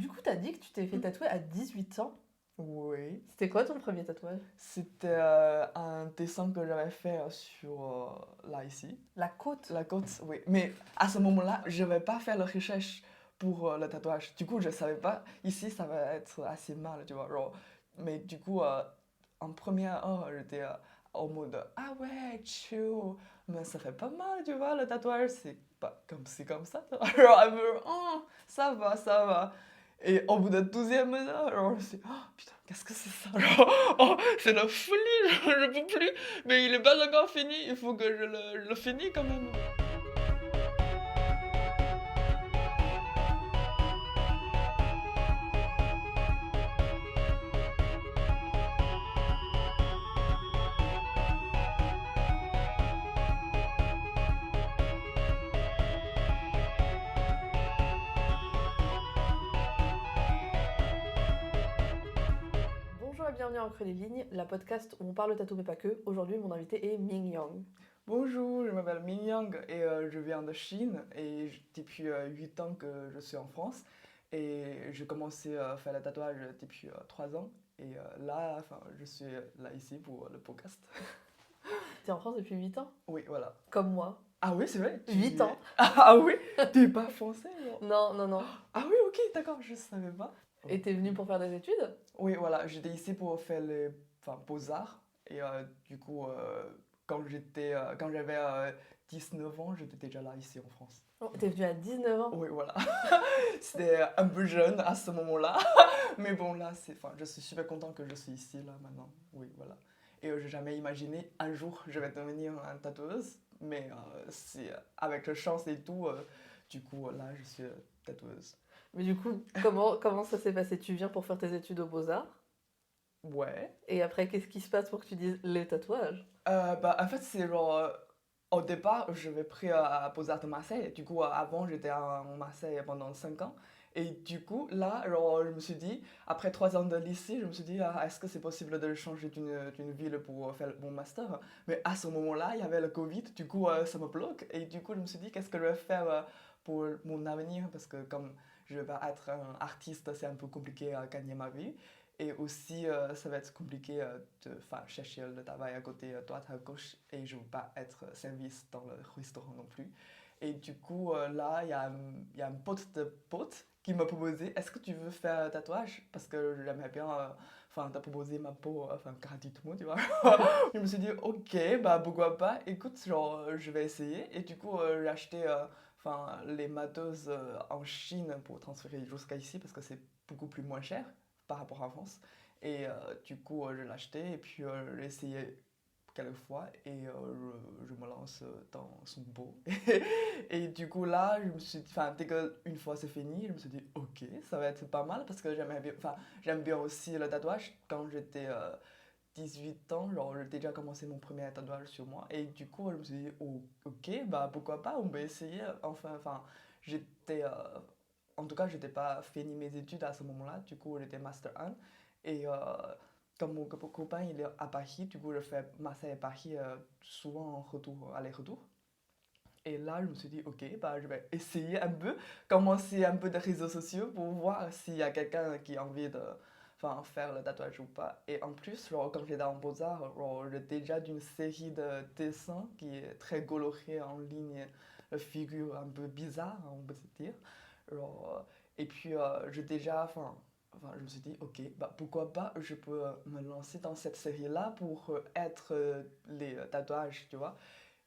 Du coup, t'as dit que tu t'es fait tatouer à 18 ans. Oui. C'était quoi ton premier tatouage? C'était un dessin que j'avais fait sur, là, ici. La côte. La côte, oui. Mais à ce moment-là, je n'avais pas fait la recherche pour le tatouage. Du coup, je ne savais pas. Ici, ça va être assez mal, tu vois. Genre. Mais du coup, en première heure, j'étais en mode ah ouais, chill. Mais ça fait pas mal, tu vois, le tatouage. C'est pas comme c'est comme ça. Genre, un peu, oh, ça va, ça va. Et au bout de la 12e heure, genre, je me suis dit, oh putain, qu'est-ce que c'est ça? Genre, oh, c'est la folie, genre, je peux plus. Mais il est pas encore fini, il faut que je le finisse quand même. Bonjour et bienvenue en Creux des Lignes, la podcast où on parle tatou mais pas que. Aujourd'hui, mon invité est Ming Yang. Bonjour, je m'appelle Min Yang et je viens de Chine et depuis 8 ans que je suis en France et j'ai commencé à faire le tatouage depuis 3 ans et là, enfin, je suis là ici pour le podcast. T'es en France depuis 8 ans? Oui, voilà. Comme moi. Ah oui, c'est vrai? 8 ans? Ah oui? T'es pas français, genre? Non, non, non. Ah oui, ok, d'accord, je savais pas. Et t'es venu pour faire des études? Oui, voilà, j'étais ici pour faire les beaux-arts. Et du coup, quand j'avais 19 ans, j'étais déjà là, ici en France. Oh, t'es venu à 19 ans? Oui, voilà. C'était un peu jeune à ce moment-là. Mais bon, là, je suis super content que je suis ici, là, maintenant. Oui, voilà. Et j'ai jamais imaginé un jour je vais devenir un tatoueuse. Mais c'est avec la chance et tout, du coup, là, je suis tatoueuse. Mais du coup, comment ça s'est passé? Tu viens pour faire tes études aux Beaux-Arts? Ouais. Et après, qu'est-ce qui se passe pour que tu dises les tatouages? En fait, c'est genre. Au départ, j'avais pris à Beaux-Arts de Marseille. Du coup, avant, j'étais en Marseille pendant 5 ans. Et du coup, là, genre, je me suis dit, après 3 ans de lycée, je me suis dit, ah, est-ce que c'est possible de changer d'une ville pour faire mon master? Mais à ce moment-là, il y avait le Covid, du coup, ça me bloque. Et du coup, je me suis dit, qu'est-ce que je vais faire pour mon avenir? Parce que comme je vais pas être un artiste, c'est un peu compliqué à gagner ma vie. Et aussi, ça va être compliqué de chercher le travail à côté, droite à gauche, et je ne veux pas être service dans le restaurant non plus. Et du coup, là, il y a un pote de pote qui m'a proposé, est-ce que tu veux faire un tatouage? Parce que j'aimerais bien te proposer ma peau gratuitement, tu vois. Je me suis dit, ok, bah pourquoi pas, écoute, genre, je vais essayer. Et du coup, j'ai acheté les matos en Chine pour transférer jusqu'à ici, parce que c'est beaucoup plus moins cher par rapport à France. Et du coup, je l'ai acheté et puis j'ai essayé quelques fois et je me lance dans son beau. Et du coup, là, je me suis dit, dès qu'une fois c'est fini, je me suis dit, ok, ça va être pas mal parce que j'aime bien aussi le tatouage. Quand j'étais 18 ans, genre, j'ai déjà commencé mon premier tatouage sur moi. Et du coup, je me suis dit, oh, ok, bah pourquoi pas, on peut essayer. J'étais en tout cas, je n'étais pas fini mes études à ce moment-là. Du coup, j'étais Master 1. Et comme mon copain il est à Paris, du coup, je fais Marseille et Paris souvent en retour, aller-retour. Et là, je me suis dit, ok, bah, je vais essayer un peu, commencer un peu de réseaux sociaux pour voir s'il y a quelqu'un qui a envie de faire le tatouage ou pas. Et en plus, genre, quand j'étais en Beaux-Arts, j'ai déjà d'une série de dessins qui est très coloré en ligne, de figures un peu bizarres, on peut se dire. Et puis, je me suis dit, ok, bah, pourquoi pas, je peux me lancer dans cette série-là pour être les tatouages, tu vois.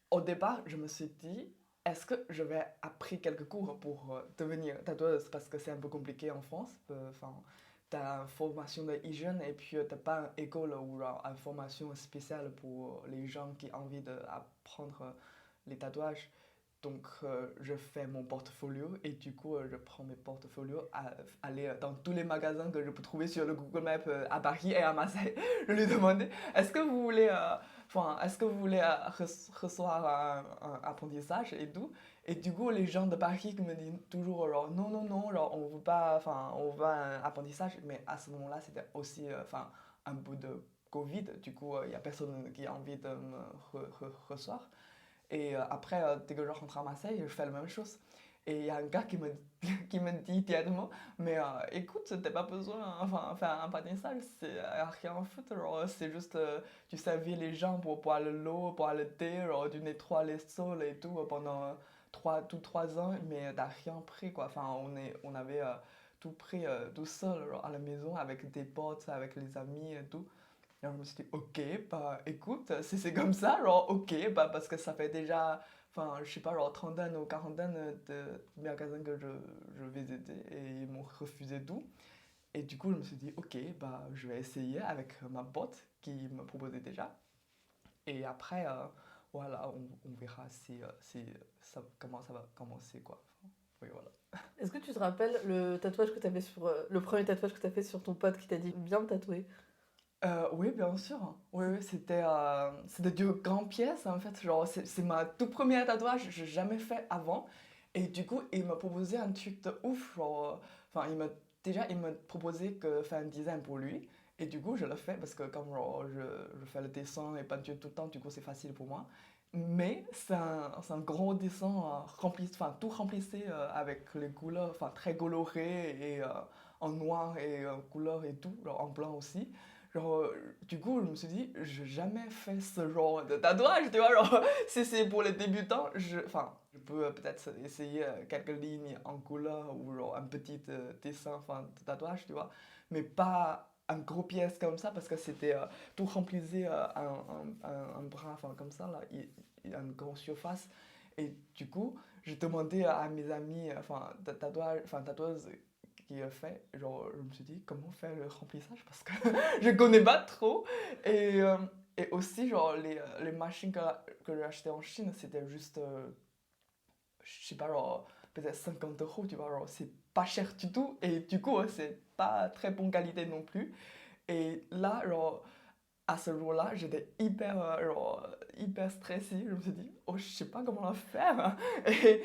Au départ, je me suis dit, est-ce que je vais apprendre quelques cours pour devenir tatoueuse parce que c'est un peu compliqué en France. Tu as une formation de hygiène et puis tu n'as pas une école ou une formation spéciale pour les gens qui ont envie d'apprendre les tatouages. Donc, je fais mon portfolio et du coup, je prends mes portfolios à aller dans tous les magasins que je peux trouver sur le Google Maps à Paris et à Marseille. Je lui demandais, est-ce que vous voulez recevoir un apprentissage et tout? Et du coup, les gens de Paris me disent toujours, genre, non, non, non, genre, on veut pas, on veut un apprentissage. Mais à ce moment-là, c'était aussi, un bout de Covid. Du coup, il n'y a personne qui a envie de me recevoir. Et après, dès que je rentre à Marseille, je fais la même chose. Et il y a un gars qui me dit directement, mais écoute, t'as pas besoin, enfin, faire un patissage, c'est rien en fait, genre, c'est juste, tu servis les gens pour boire l'eau, boire le thé, genre, tu nettoies les sols et tout pendant 3 ans, mais t'as rien pris, quoi. Enfin, on avait tout pris tout seul, genre, à la maison, avec des potes, avec les amis et tout. Et alors, je me suis dit, ok, bah écoute, si c'est comme ça, genre, ok, bah parce que ça fait déjà, enfin, je sais pas, genre trentaine ou quarantaine de magasins que je visitais et ils m'ont refusé tout. Et du coup, je me suis dit, ok, bah je vais essayer avec ma pote qui me proposait déjà. Et après, voilà, on verra si comment ça va commencer, quoi. Enfin, oui, voilà. Est-ce que tu te rappelles le tatouage que t'avais sur... le premier tatouage que t'as fait sur ton pote qui t'a dit bien me tatouer? Oui, bien sûr. Oui, oui, c'était du grand pièce, en fait. Genre, c'est ma tout première tatouage, je n'ai jamais fait avant. Et du coup, il m'a proposé un truc de ouf. Genre, enfin, il m'a proposé que faire un design pour lui. Et du coup, je le fais parce que comme genre, je fais le dessin et peinture tout le temps, du coup, c'est facile pour moi. Mais c'est un gros dessin rempli, enfin, tout remplissé avec les couleurs, enfin, très colorées et en noir et en couleur et tout, genre en blanc aussi. Genre, du coup, je me suis dit, j'ai jamais fait ce genre de tatouage, tu vois. Genre, si c'est pour les débutants, enfin, je peux peut-être essayer quelques lignes en couleur ou genre un petit dessin, enfin, de tatouage, tu vois. Mais pas un gros pièce comme ça parce que c'était tout remplissé un bras, enfin, comme ça, là, il y a une grande surface. Et du coup, je demandais à mes amis, enfin, tatoueuses qui a fait, genre, je me suis dit, comment faire le remplissage parce que je connais pas trop. Et, euh, et aussi, genre, les machines que j'ai achetées en Chine, c'était juste, je sais pas, genre, peut-être 50 euros, tu vois, genre, c'est pas cher du tout. Et du coup, c'est pas très bonne qualité non plus. Et là, genre, à ce jour-là, j'étais hyper stressée. Je me suis dit, oh, je sais pas comment le faire. Et,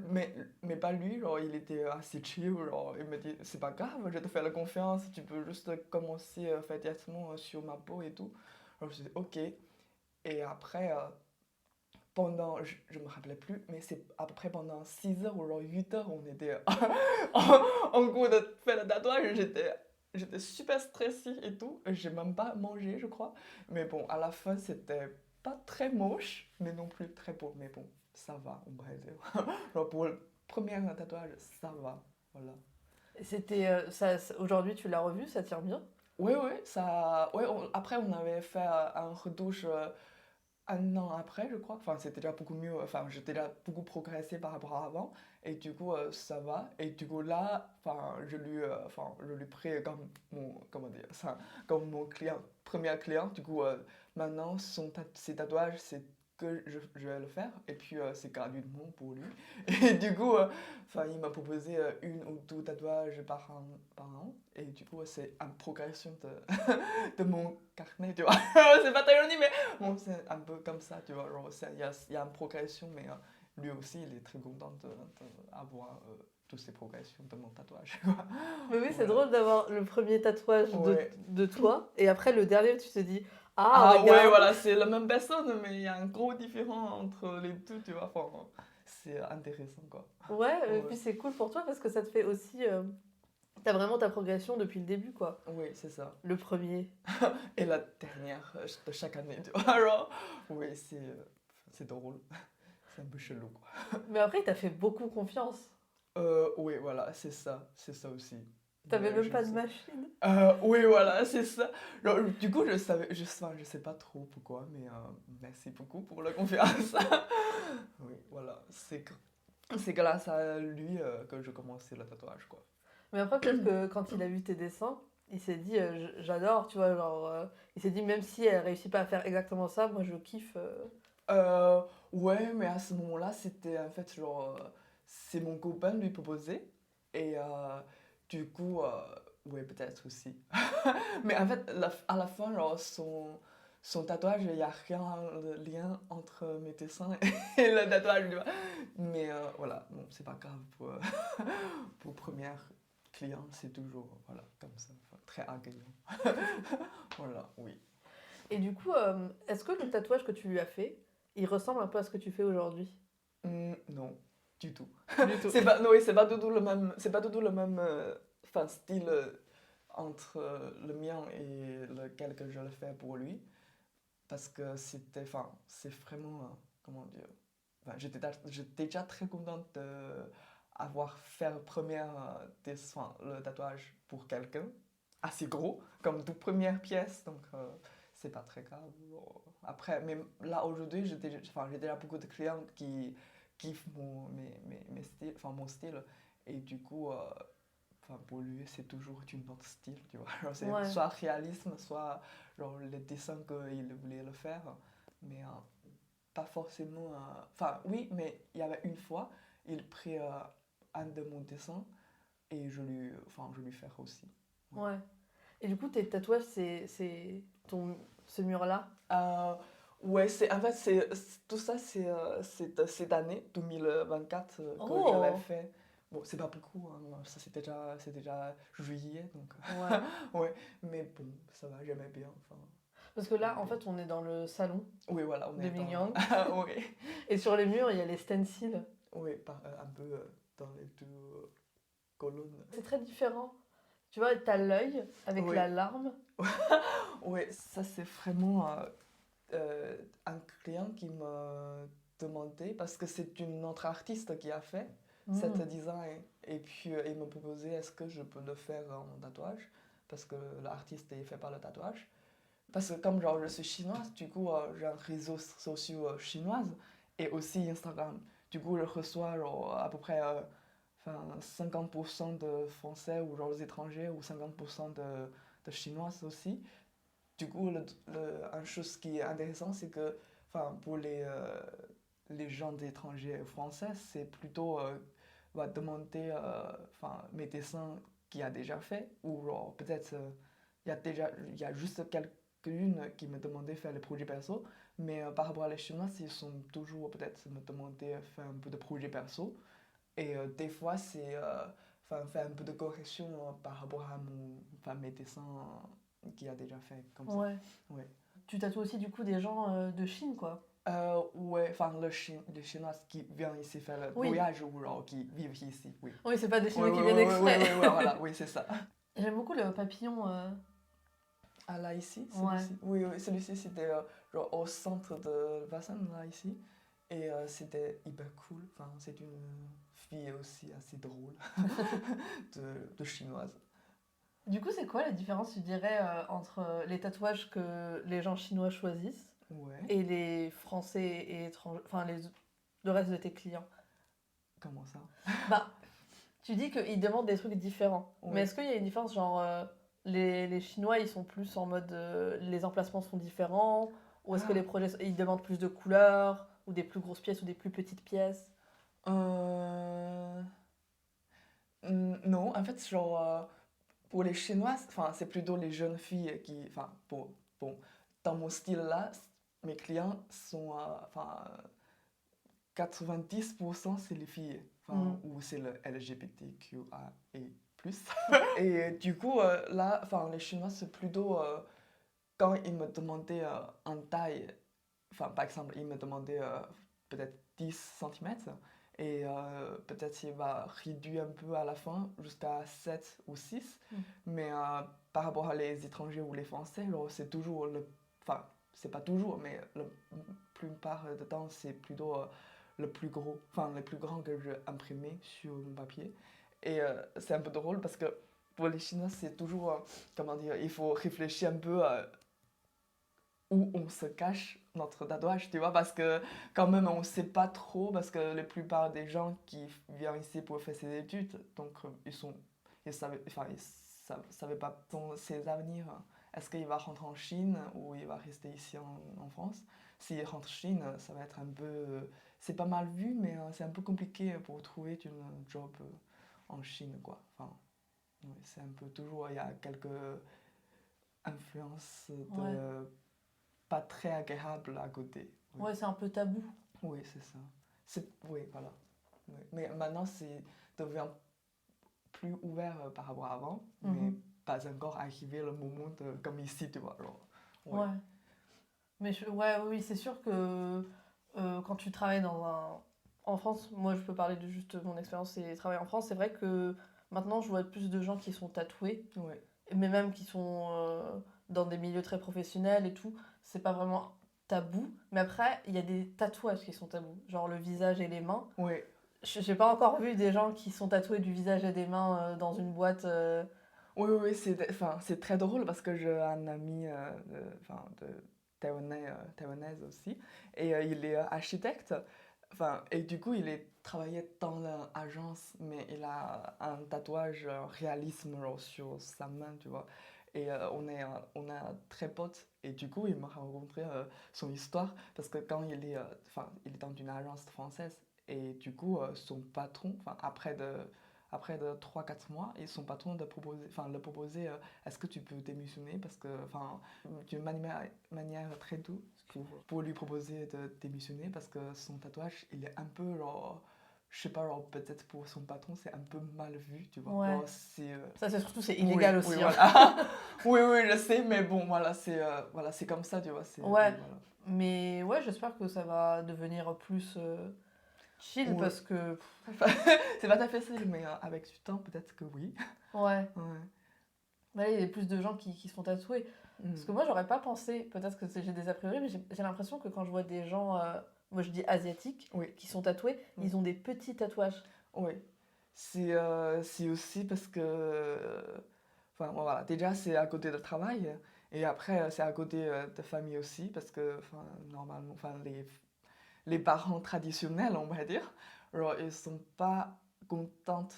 mais pas lui, genre, il était assez chill. Genre, il me dit, c'est pas grave, je te fais la confiance, tu peux juste commencer à faire directement sur ma peau et tout. Alors, je me suis dit, ok. Et après, je me rappelais plus, mais c'est à peu près pendant 6 heures ou genre 8 heures, on était en cours de faire le tatouage. J'étais super stressée et tout. J'ai même pas mangé, je crois. Mais bon, à la fin, c'était pas très moche, mais non plus très beau. Mais bon, ça va, on va dire. Genre pour le premier tatouage, ça va. Voilà. C'était... aujourd'hui, tu l'as revu, ça tient bien? Oui, oui, ça. Ouais, après, on avait fait un retouche. Un an après, je crois. Enfin, c'était déjà beaucoup mieux. Enfin, j'étais déjà beaucoup progressé par rapport à avant. Et du coup, ça va. Et du coup, là, je lui pris comme mon, comment dire, ça, comme mon client, premier client. Du coup, maintenant, ses tatouages, c'est que je vais le faire. Et puis, c'est gratuitement pour lui. Et du coup, enfin, il m'a proposé une ou deux tatouages par an. Et du coup, c'est une progression de mon carnet, tu vois. C'est pas très joli, mais bon, c'est un peu comme ça, tu vois. Genre, il y a une progression, mais lui aussi, il est très content d'avoir toutes ces progressions de mon tatouage, quoi. Mais oui, c'est Voilà. drôle d'avoir le premier tatouage Ouais. de toi, et après le dernier, tu te dis, ah, Ah ouais, regarde. voilà, c'est la même personne, mais il y a un gros différent entre les deux, tu vois. Enfin, c'est intéressant, quoi. Ouais, et Ouais. puis c'est cool pour toi parce que ça te fait aussi... t'as vraiment ta progression depuis le début, quoi. Oui, c'est ça. Le premier. Et la dernière de chaque année, tu vois. Genre, oui, c'est drôle. C'est un peu chelou, quoi. Mais après, il t'a fait beaucoup confiance. Oui, voilà, c'est ça aussi. T'avais même Je pas de sais. machine. Oui, voilà, c'est ça. Genre, du coup, enfin, je sais pas trop pourquoi, mais merci beaucoup pour la confiance. Oui, voilà, c'est grâce à lui que je commençais le tatouage, quoi. Mais après, peut-être que quand il a vu tes dessins, il s'est dit, j'adore, tu vois, genre... il s'est dit, même si elle réussit pas à faire exactement ça, moi je kiffe. Euh, ouais, mais à ce moment-là, c'était en fait genre, c'est mon copain lui proposait, et du coup, ouais, peut-être aussi. Mais en fait, à la fin, genre, son tatouage, il n'y a rien de lien entre mes dessins et le tatouage, tu vois. Mais voilà, bon, c'est pas grave pour premier client, c'est toujours, voilà, comme ça, enfin, très agréable. Voilà, oui. Et du coup, est-ce que le tatouage que tu lui as fait, il ressemble un peu à ce que tu fais aujourd'hui? Non. du tout. Du tout. C'est pas, non, oui, c'est pas du tout le même, c'est pas du tout le même enfin, style entre le mien et lequel que je le fais pour lui. Parce que c'était, enfin, c'est vraiment, comment dire, enfin, j'étais déjà très contente d'avoir fait le premier enfin, le tatouage pour quelqu'un, assez gros, comme toute première pièce, donc c'est pas très grave. Après, mais là aujourd'hui, enfin, j'ai déjà beaucoup de clients qui kiffent mes styles, enfin, mon style, et du coup, enfin, pour lui, c'est toujours un autre style, tu vois. Genre, c'est Ouais. soit réalisme, soit genre, les dessins qu'il voulait le faire, mais pas forcément. Enfin, oui, mais il y avait une fois, il prit un de mon dessin et je lui fais aussi. Ouais. Et du coup, tes tatouages, ce mur-là? Euh, ouais, en fait, tout ça, c'est cette année, 2024, que j'avais Oh! fait. Bon, c'est pas beaucoup, hein, ça c'est déjà juillet, donc Ouais. ouais, mais bon, ça va, j'aimais bien. Enfin, Parce que là, j'aimais en bien. fait, on est dans le salon Oui, voilà, on de est Ming dans. Yang. Oui, Et sur les murs, il y a les stencils. oui, un peu dans les deux colonnes. C'est très différent. Tu vois, t'as l'œil avec Oui, la larme. oui, ça c'est vraiment un client qui m'a demandé, parce que c'est une autre artiste qui a fait cette Hmm. design, et puis il m'a proposé est-ce que je peux le faire en tatouage, parce que l'artiste ne fait pas le tatouage. Parce que comme genre, je suis chinoise, du coup j'ai un réseau social chinoise et aussi Instagram. Du coup je reçois genre, à peu près enfin, 50% de Français ou genre étrangers ou 50% de Chinoises aussi. Du coup, une chose qui est intéressante, c'est que enfin, pour les gens d'étrangers français, c'est plutôt va demander enfin, mes dessins qu'il a déjà fait, ou genre, peut-être il y a juste quelques-unes qui me demandaient de faire les projets perso, mais par rapport à les Chinois, ils sont toujours peut-être me demander de faire un peu de projets perso, et des fois c'est enfin, faire un peu de correction par rapport à enfin, mes dessins qu'il a déjà fait comme ça. Ouais. Ouais. Tu tatoues aussi, du coup, des gens de Chine, quoi. Ouais, enfin, les Chinois qui viennent ici faire le Oui. voyage ou alors qui vivent ici, oui. Oui, c'est pas des Oui, Chinois oui, qui oui, viennent oui, oui, exprès. oui, oui, voilà, oui, c'est ça. J'aime beaucoup le papillon. Ah, là, ici, Ouais. celui-ci. Oui, oui, celui-ci, c'était genre au centre de Vassan, là, ici. Et c'était hyper cool. Enfin, c'est une fille aussi assez drôle de chinoise. Du coup, c'est quoi la différence, tu dirais, entre les tatouages que les gens chinois choisissent Ouais, et les français et étrangers, enfin, le reste de tes clients? comment ça? Bah, tu dis qu'ils demandent des trucs différents. Mais Oui. est-ce qu'il y a une différence, genre, les Chinois, ils sont plus en mode, les emplacements sont différents? Ou est-ce que les Ah, projets, ils demandent plus de couleurs? Ou des plus grosses pièces ou des plus petites pièces? euh, non, en fait, genre, pour les Chinoises, enfin, c'est plutôt les jeunes filles qui, enfin, bon, dans mon style là, mes clients sont, enfin, 90% c'est les filles, enfin, Hmm. ou c'est le LGBTQA et plus. Et du coup, là, enfin, les Chinois, c'est plutôt quand ils me demandaient en taille, enfin, par exemple, ils me demandaient peut-être 10 centimètres et peut-être il va réduire un peu à la fin jusqu'à 7 ou 6. Hmm. Mais par rapport à les étrangers ou les Français, alors, c'est toujours enfin, c'est pas toujours, mais la plupart du temps, c'est plutôt le plus gros, enfin, le plus grand que j'ai imprimé sur mon papier. Et c'est un peu drôle parce que pour les Chinois, c'est toujours, comment dire, il faut réfléchir un peu où on se cache notre tatouage, tu vois, parce que quand même on ne sait pas trop, parce que la plupart des gens qui viennent ici pour faire ses études, donc ils savaient, enfin, savaient pas ses avenirs. Est-ce qu'il va rentrer en Chine ou il va rester ici en France? S'il rentre en Chine, ça va être un peu, c'est pas mal vu, mais c'est un peu compliqué pour trouver une job en Chine, quoi. Enfin, ouais, c'est un peu toujours, il y a quelques influences Ouais. de pas très agréable à côté. Oui, Ouais, c'est un peu tabou. oui c'est ça. Oui, voilà. Oui. Mais maintenant, c'est devient plus ouvert par rapport à avant, mais Mhm. pas encore arrivé le moment comme ici, tu vois. Alors, ouais. Ouais. Mais ouais, oui, c'est sûr que quand tu travailles en France, moi je peux parler de juste mon expérience et travail en France, c'est vrai que maintenant je vois plus de gens qui sont tatoués, Ouais. mais même qui sont dans des milieux très professionnels et tout, c'est pas vraiment tabou. Mais après, il y a des tatouages qui sont tabous, genre le visage et les mains. Ouais. J'ai pas encore vu des gens qui sont tatoués du visage et des mains dans une boîte. Oui, oui, enfin, c'est très drôle parce que j'ai un ami enfin, de taïwanaise aussi, et il est architecte, enfin, et du coup, il est travaillé dans l'agence, mais il a un tatouage réalisme genre, sur sa main, tu vois. Et on est très potes, et du coup, il m'a rencontré son histoire, parce que quand enfin, il est dans une agence française, et du coup, son patron, enfin, après de 3 4 mois, et son patron le proposer est-ce que tu peux démissionner parce que, enfin, d'une manière très douce pour lui proposer de démissionner parce que son tatouage, il est un peu genre, je sais pas, genre, peut-être pour son patron, c'est un peu mal vu, tu vois. Ouais. Genre, c'est. Ça, c'est surtout, c'est Oui, illégal oui, aussi, hein. voilà. Oui, oui, je sais, mais bon, voilà, c'est comme ça, tu vois. Ouais, Oui, voilà. mais ouais, j'espère que ça va devenir plus chill Ouais. parce que, C'est pas tout à fait facile, mais avec du temps, peut-être que oui. ouais, Ouais. bah là, il y a plus de gens qui se font tatouer. Parce que Mm. moi, j'aurais pas pensé, peut-être que j'ai des a priori, mais j'ai l'impression que quand je vois des gens, moi je dis asiatiques, Oui. qui sont tatoués, Oui. ils ont des petits tatouages. Oui. C'est aussi parce que. Enfin, voilà, déjà, c'est à côté de travail. Et après, c'est à côté de famille aussi. Parce que, enfin, normalement, enfin, les parents traditionnels, on va dire, genre, ils sont pas contentes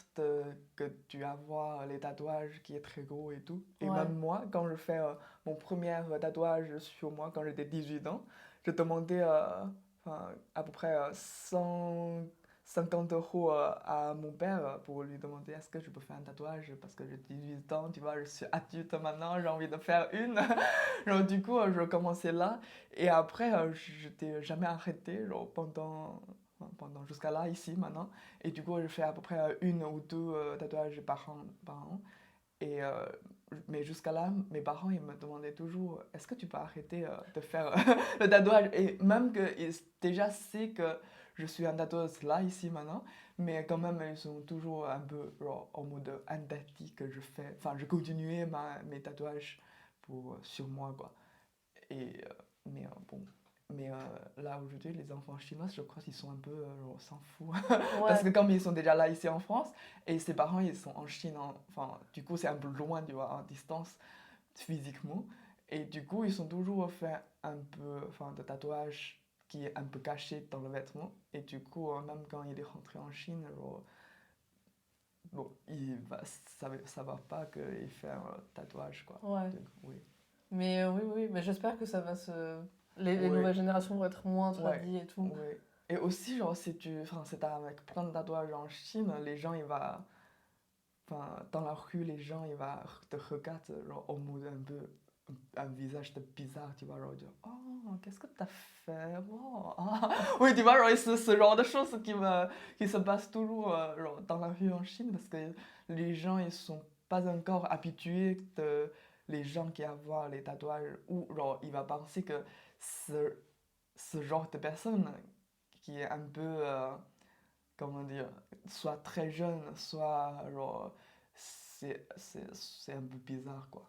que tu avoir les tatouages qui est très gros et tout. Et Ouais, même moi, quand je fais mon premier tatouage sur moi, quand j'étais 18 ans, je demandais enfin, à peu près 150 € à mon père pour lui demander est-ce que je peux faire un tatouage parce que j'ai 18 ans, tu vois, je suis adulte maintenant, j'ai envie de faire une. Genre, du coup, je commençais là. Et après, je t'ai jamais arrêté, genre, pendant jusqu'à là, ici, maintenant. Et du coup, je fais à peu près une ou deux tatouages par an. Et, mais jusqu'à là, mes parents, ils me demandaient toujours, est-ce que tu peux arrêter de faire le tatouage? Et même qu'ils déjà savent que je suis un tatoueuse là, ici, maintenant, mais quand même, ils sont toujours un peu genre, en mode indati que je fais. Enfin, je continuais mes tatouages sur moi, quoi. Et, mais bon. Mais là aujourd'hui, les enfants chinois, je crois qu'ils sont un peu, genre, s'en foutent. Parce ouais, que comme ils sont déjà là ici en France, et ses parents ils sont en Chine, enfin du coup c'est un peu loin, tu vois, en distance physiquement. Et du coup ils sont toujours fait un peu, enfin, de tatouage qui est un peu caché dans le vêtement. Et du coup, même quand il est rentré en Chine, genre, bon, ça va pas qu'il fait un tatouage, quoi. ouais. Donc, oui. Mais oui, oui, mais j'espère que ça va se. Les Oui. nouvelles générations vont être moins Ouais, tradies et tout. ouais. Et aussi, genre, enfin, c'est avec plein de tatouages en Chine, les gens, enfin, dans la rue, les gens, ils vont te regarder, genre, en mode un peu, un visage de bizarre, tu vois, genre, dire, oh, qu'est-ce que t'as fait? Wow. Ah. Oui, tu vois, genre, ce genre de choses qui se passent toujours, genre, dans la rue en Chine, parce que les gens, ils sont pas encore habitués de les gens qui ont les tatouages, ou, genre, ils vont penser que ce, ce genre de personne qui est un peu, comment dire, soit très jeune, soit genre, c'est un peu bizarre, quoi.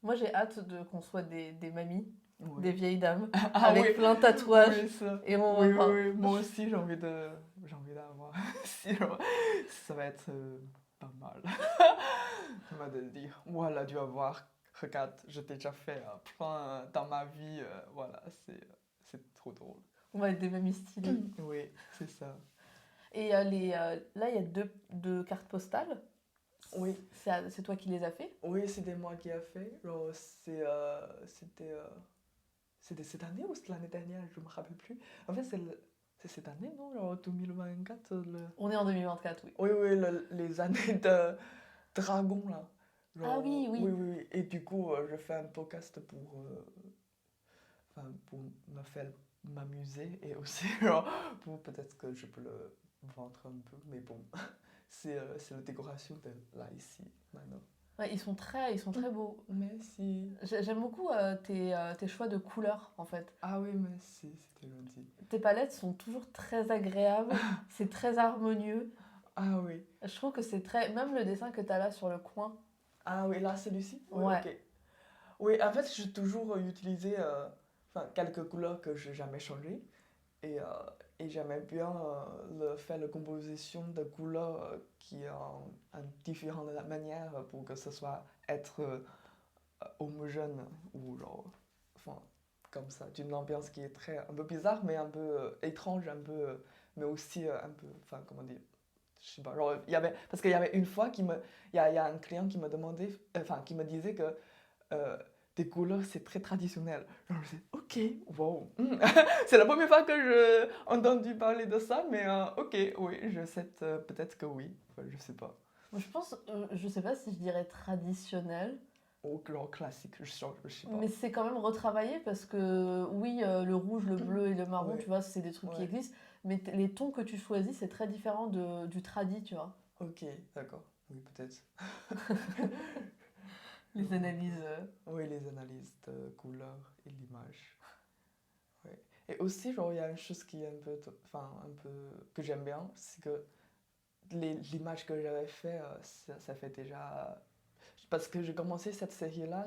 Moi, j'ai hâte qu'on soit des mamies, des Oui. vieilles dames, Ah oui, avec plein de tatouages. oui, ça. Et on, Oui, oui, enfin, oui. Moi aussi, j'ai envie d'avoir. Si, genre, ça va être pas mal. Ça va te dire, voilà, tu vas voir, regarde, je t'ai déjà fait plein dans ma vie, voilà, c'est trop drôle. on va être des mamies stylées. Oui, c'est ça. Et là, il y a deux cartes postales. Oui, C'est toi qui les as fait? oui, c'était moi qui a fait. Genre, c'était cette année ou c'était l'année dernière, je me rappelle plus. En fait, c'est cette année, non? Genre 2024, On est en 2024, oui. Oui, oui, les années de dragon, là. Ah Genre, oui, oui, oui. oui, oui. Et du coup, je fais un podcast enfin, pour me faire m'amuser et aussi, genre, pour peut-être que je peux le vendre un peu. Mais bon, c'est la décoration de là, ici, maintenant. Ouais, ils sont très beaux. Merci. J'aime beaucoup tes choix de couleurs, en fait. Ah oui, merci, c'était gentil. Tes palettes sont toujours très agréables, c'est très harmonieux. Ah oui. Je trouve que c'est très... Même le dessin que tu as là sur le coin. Ah oui, là, celui-ci? Oui, Ouais. ok. Oui, en fait, j'ai toujours utilisé enfin, quelques couleurs que je n'ai jamais changées. Et, euh, et j'aimais bien faire la composition de couleurs qui en différentes manières pour que ce soit être homogène ou genre, enfin, comme ça, d'une ambiance qui est très, un peu bizarre, mais un peu étrange, un peu, mais aussi un peu, enfin, comment dire, je sais pas, genre, parce qu'il y avait une fois, il y a un client qui me demandait, enfin, qui me disait que euh, des couleurs, c'est très traditionnel. Genre, je dis, ok, wow. C'est la première fois que j'ai entendu parler de ça, mais ok, oui, je sais, peut-être que oui, enfin, je sais pas. Moi, je pense, je sais pas si je dirais traditionnel, Ou genre classique, je sais pas. mais c'est quand même retravaillé parce que oui, le rouge, le bleu et le marron, Ouais, tu vois, c'est des trucs qui ouais, existent, mais les tons que tu choisis, c'est très différent du tradi, tu vois. ok, d'accord, oui, peut-être. Les analyses. Oui, les analyses de couleurs et l'image. Ouais. Et aussi, genre, il y a une chose qui est un peu, enfin, un peu, que j'aime bien, c'est que l'image que j'avais fait, ça fait déjà. Parce que j'ai commencé cette série-là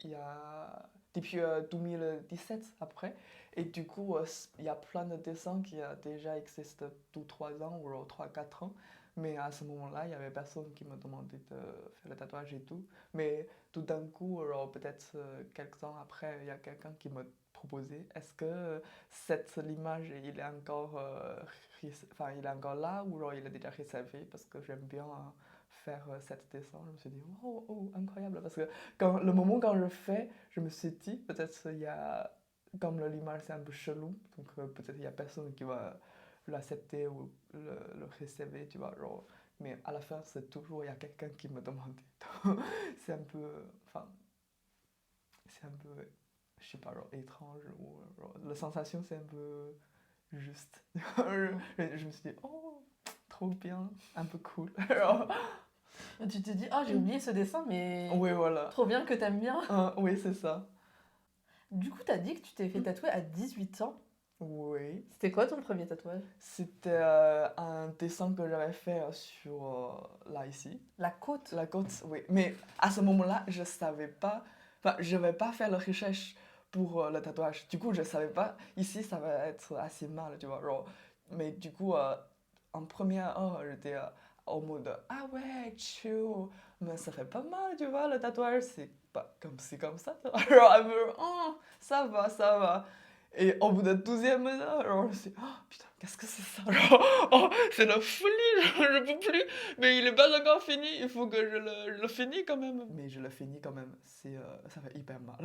il y a, depuis 2017 après. Et du coup, il y a plein de dessins qui a déjà existé tous 3 ans ou 3 4 ans. Mais à ce moment-là, il n'y avait personne qui me demandait de faire le tatouage et tout. Mais tout d'un coup, alors peut-être quelques temps après, il y a quelqu'un qui me proposait est-ce que cette l'image il est encore enfin il est encore là ou alors il est déjà réservé parce que j'aime bien faire cette dessin. Je me suis dit, oh, oh, incroyable. Parce que le moment quand je le fais, je me suis dit, peut-être il y a, comme l'image c'est un peu chelou, donc peut-être il y a personne qui va l'accepter ou le réserver, tu vois. Genre, mais à la fin, c'est toujours, il y a quelqu'un qui me demande. C'est un peu, enfin, c'est un peu, je sais pas, genre étrange. Ou, genre, la sensation, c'est un peu juste. Je me suis dit, oh, trop bien, un peu cool. Tu te dis, ah, j'ai oublié ce dessin, mais Oui, voilà. trop bien que t'aimes bien. Oui, c'est ça. Du coup, t'as dit que tu t'es fait tatouer à 18 ans. Oui. C'était quoi ton premier tatouage? C'était un dessin que j'avais fait sur, là, ici. La côte. La côte, oui. Mais à ce moment-là, je savais pas... Enfin, je vais pas faire la recherche pour le tatouage. Du coup, je savais pas. Ici, ça va être assez mal, tu vois. Genre, mais du coup, en première heure, j'étais en mode ah ouais, chill. Mais ça fait pas mal, tu vois, le tatouage. C'est pas comme c'est comme ça. Genre, un peu, oh, ça va, ça va. Et au bout de la 12e heure, genre, je me suis dit, oh putain, qu'est-ce que c'est ça? Genre, oh, c'est la folie, genre, je peux plus. Mais il est pas encore fini, il faut que je le finis quand même. Mais je le finis quand même, ça fait hyper mal.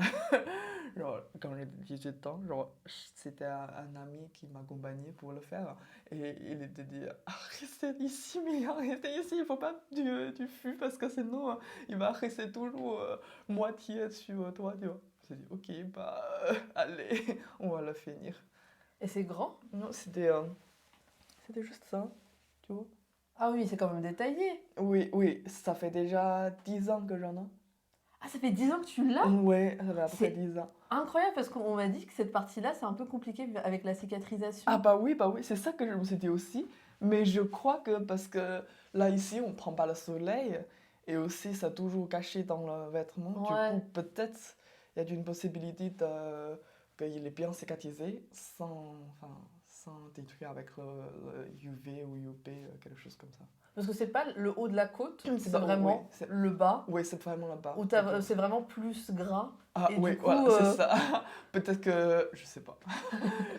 Genre, quand j'ai 18 ans, genre, c'était un ami qui m'accompagnait pour le faire. Et il était dit, ah, restez ici, mais restez ici, il faut pas du fût parce que sinon, il va rester toujours moitié sur toi, tu vois. Je me suis dit, ok, bah, allez, on va le finir. Et c'est grand? Non, c'était juste ça, tu vois. Ah oui, c'est quand même détaillé. Oui, oui, ça fait déjà 10 ans que j'en ai. Ah, ça fait 10 ans que tu l'as? Ouais, ça fait à peu près C'est 10 ans. incroyable parce qu'on m'a dit que cette partie-là, c'est un peu compliqué avec la Ah cicatrisation. bah oui, c'est ça que je me suis dit aussi. Mais je crois que parce que là, ici, on prend pas le soleil et aussi, ça toujours caché dans le vêtement. Du Ouais. coup, peut-être il y a une possibilité qu'il est bien cicatrisé enfin, sans détruire avec le UV ou UP, quelque chose comme ça. Parce que c'est pas le haut de la côte, c'est Bah, oui, vraiment le bas, oui, c'est vraiment là-bas. où Ok. c'est vraiment plus gras. Ah Et oui, du coup, voilà, c'est ça. Peut-être que, je sais pas.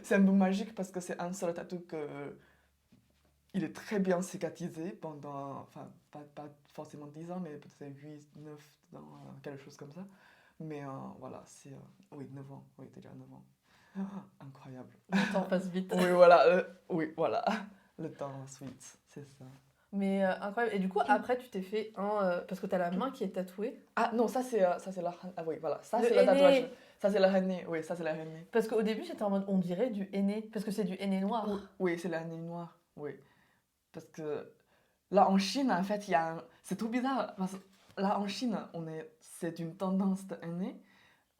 C'est un peu magique parce que c'est un seul tatou que il est très bien cicatrisé pendant, enfin, pas forcément 10 ans, mais peut-être 8 9 ans, quelque chose comme ça. Mais voilà, c'est, oui, 9 ans, oui, déjà 9 ans. Ah, incroyable. le temps passe vite. Oui, voilà, le temps, sweet, c'est ça. Mais incroyable. Et du coup, après, tu t'es fait un. Parce que t'as la main qui est tatouée. Ah non, ça c'est la, ah oui, voilà, ça Le c'est le tatouage, henné. ça c'est le henné, oui, ça c'est le henné. Parce qu'au début, j'étais en mode, on dirait du henné. Parce que c'est du henné Oui, noir. oui, c'est le henné noir, oui. Parce que là, en Chine, en fait, c'est trop bizarre. là en Chine, c'est une tendance de aîné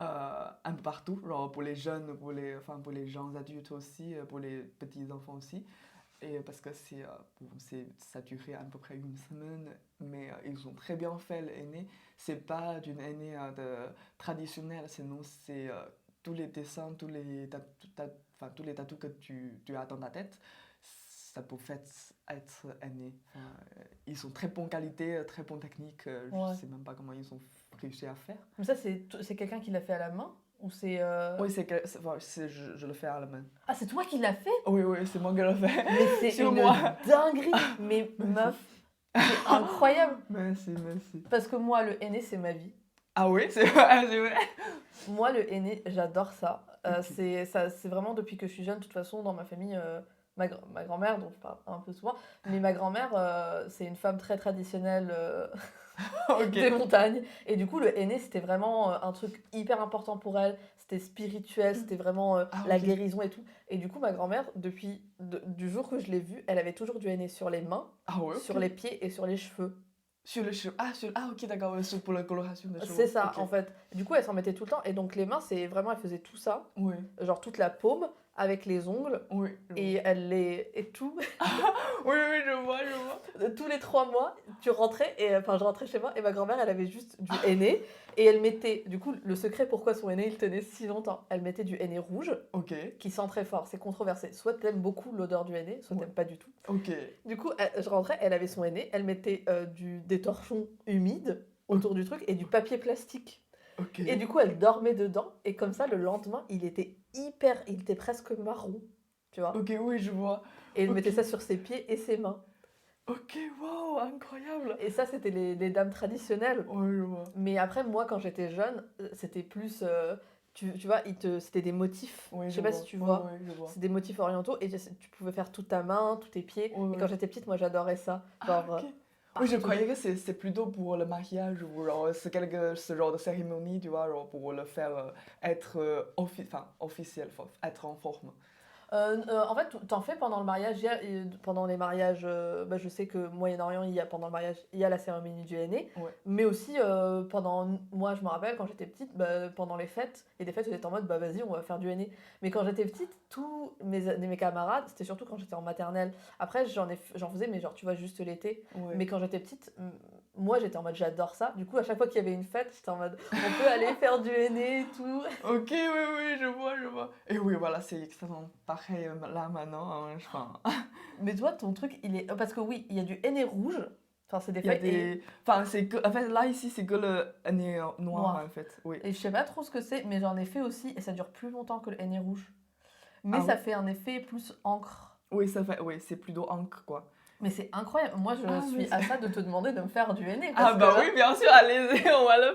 un peu partout, genre pour les jeunes, pour les gens adultes aussi, pour les petits enfants aussi. Et parce que ça durait à peu près une semaine, mais ils ont très bien fait l'aîné. C'est pas d'une aîné traditionnelle, sinon c'est tous les dessins, tous les tatous que tu as dans ta tête, ça peut être aîné. Enfin, ils sont très bonne qualité, très bonne technique. Je Ouais. sais même pas comment ils ont réussi à faire. Mais ça, c'est quelqu'un qui l'a fait à la main? Ou c'est. Oui, enfin, je le fais à la main. Ah, c'est toi qui l'as fait? Oui, oui, c'est moi qui le fais. Mais c'est Sur une moi. dinguerie! Mais Merci. meuf, c'est incroyable! Merci, merci. Parce que moi, le henné, c'est ma vie. Ah oui, c'est vrai, c'est vrai. Moi, le henné, j'adore ça. Ok. C'est vraiment depuis que je suis jeune, de toute façon, dans ma famille, ma grand-mère, dont je parle un peu souvent, mais ma grand-mère, c'est une femme très traditionnelle Ok. des montagnes. Et du coup, le henné, c'était vraiment un truc hyper important pour elle. C'était spirituel, c'était vraiment Ah la ok. guérison et tout. Et du coup, ma grand-mère, du jour que je l'ai vue, elle avait toujours du henné sur les mains, Ah ouais, sur ok. les pieds et sur les cheveux. Sur le cheveu. Ah ok, d'accord, ouais, c'est pour la coloration des C'est cheveux. ça, Ok. en fait. Du coup, elle s'en mettait tout le temps. Et donc, les mains, c'est vraiment, elle faisait tout ça, Oui, genre toute la paume, avec les ongles. oui. Et elle les. Et tout. Oui, oui, je vois, je vois. Tous les 3 mois, tu rentrais, et enfin, je rentrais chez moi, et ma grand-mère, elle avait juste du henné. Et elle mettait. Du coup, le secret pourquoi son henné, il tenait si longtemps, elle mettait du henné rouge, Ok, qui sent très fort. C'est controversé. Soit t'aimes beaucoup l'odeur du henné, soit Ouais. t'aimes pas du tout. ok. Du coup, je rentrais, elle avait son henné, elle mettait des torchons humides autour du truc et du papier plastique. Ok. Et du coup, elle dormait dedans, et comme ça, le lendemain, il était presque marron, tu vois. Ok, oui, je vois. Et elle Ok. mettait ça sur ses pieds et ses mains. Ok, wow, incroyable. Et ça, c'était les dames traditionnelles. Ouais, je vois. Mais après, moi, quand j'étais jeune, c'était plus. Tu vois, c'était des motifs. Oui, Je je sais pas vois. si tu Ouais, vois. ouais, je vois. C'est des motifs orientaux et tu pouvais faire toute ta main, tous tes pieds. Ouais, Et quand ouais. j'étais petite, moi, j'adorais ça. Ah, Genre, ok. Oui, je partout. croyais que c'est plutôt pour le mariage ou genre, ce genre de cérémonie, tu vois, genre pour le faire être officiel, être en forme. En fait, t'en fais pendant le mariage. Pendant les mariages, bah, je sais que Moyen-Orient, pendant le mariage, il y a la cérémonie du henné. Ouais. Mais aussi, moi, je me rappelle, quand j'étais petite, bah, pendant les fêtes, et des fêtes, j'étais en mode, bah vas-y, on va faire du henné. Mais quand j'étais petite, tous mes camarades, c'était surtout quand j'étais en maternelle. Après, j'en faisais, mais genre, tu vois, juste l'été. Ouais. Mais quand j'étais petite, moi, j'étais en mode, j'adore ça. Du coup, à chaque fois qu'il y avait une fête, j'étais en mode, on peut aller faire du henné et tout. Ok, oui, oui, je vois, je vois. Et oui, voilà, c'est exactement pareil là maintenant. Mais toi, ton truc, il est. Parce que oui, il y a du henné rouge. Enfin, c'est des Il y a feuilles. des. Enfin, c'est que. En fait, là, ici, c'est que le nez noir, Noir. en fait. Oui. Et je sais pas trop ce que c'est, mais j'en ai fait aussi. Et ça dure plus longtemps que le henné rouge. Mais Ah ça ouais? fait un effet plus encre. Oui, ça fait. Oui, c'est plutôt encre, quoi. Mais c'est incroyable. Moi, je Ah, mais suis à ça de te demander de me faire du henné. Ah, Parce que bah là, oui, bien sûr, allez-y,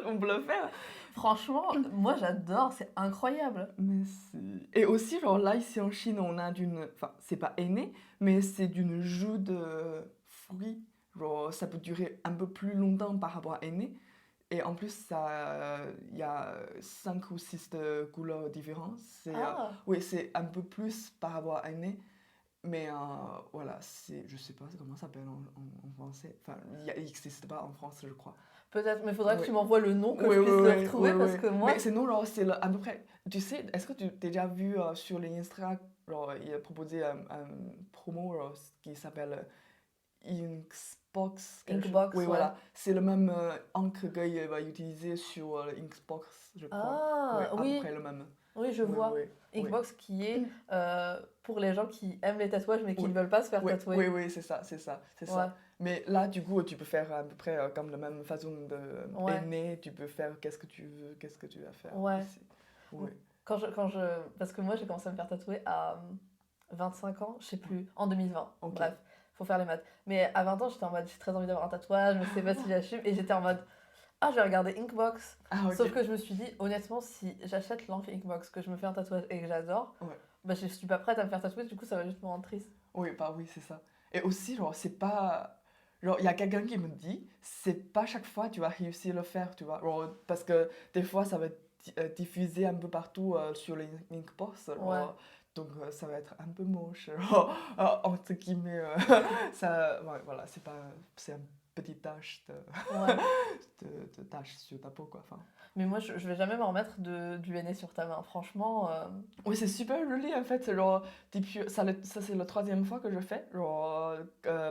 on peut le faire. franchement, moi, j'adore. C'est incroyable. Merci. Et aussi, genre là, ici en Chine, on a d'une. Enfin, c'est pas aîné, mais c'est d'une joue de fruits. Genre, ça peut durer un peu plus longtemps par rapport à aîné. Et en plus, il y a 5 ou 6 de couleurs différentes. Ah, Oui, c'est un peu plus par rapport à aîné. Mais voilà, je sais pas comment ça s'appelle en français. Enfin, il n'existe pas en France, je crois. peut-être. Mais faudrait que Oui. tu m'envoies le nom que Oui, je oui, puisse le oui, retrouver. oui, Parce oui. que moi. Mais sinon, genre, à peu près. Tu sais, est-ce que tu t'es déjà vu sur les Insta, genre, il a proposé un promo genre, qui s'appelle Inksbox quelque chose. Inkbox, Oui, ouais. voilà. C'est le même encre qu'il va utiliser sur Inksbox, je crois. Oui, Ah, à peu oui. près le même. Oui, je Oui, vois. oui, oui. Inkbox qui est pour les gens qui aiment les tatouages mais qui Oui. ne veulent pas se faire Oui, tatouer. oui, oui, c'est ça, c'est ça, c'est Ouais, ça. Mais là, du coup, tu peux faire à peu près comme la même façon de ouais, aîné, tu peux faire qu'est-ce que tu veux, qu'est-ce que tu vas faire ouais. ici. Oui. Parce que moi, j'ai commencé à me faire tatouer à 25 ans, je sais plus, en 2020. Ok. Bref, faut faire les maths. Mais à 20 ans, j'étais en mode, j'ai très envie d'avoir un tatouage, mais je sais pas si j'assume. Et j'étais en mode, ah, je vais regarder Inkbox. Ah, ok. Sauf que je me suis dit, honnêtement, si j'achète l'encre Inkbox, que je me fais un tatouage et que j'adore, Ouais. bah, je suis pas prête à me faire tatouer, du coup, ça va juste me rendre triste. Oui, bah oui, c'est ça. Et aussi, genre, c'est pas. Genre, il y a quelqu'un qui me dit, c'est pas chaque fois tu vas réussir à le faire, tu vois. Genre, parce que des fois, ça va être diffusé un peu partout sur les Inkbox. Ouais. Donc, ça va être un peu moche. Genre, entre guillemets, ça. Ouais, voilà, c'est un petites taches Ouais. de taches sur ta peau, quoi. Enfin, Mais moi, je vais jamais m'en remettre du henné sur ta main. Franchement, oui, c'est super joli en fait. Genre, ça c'est la troisième fois que je fais. Genre,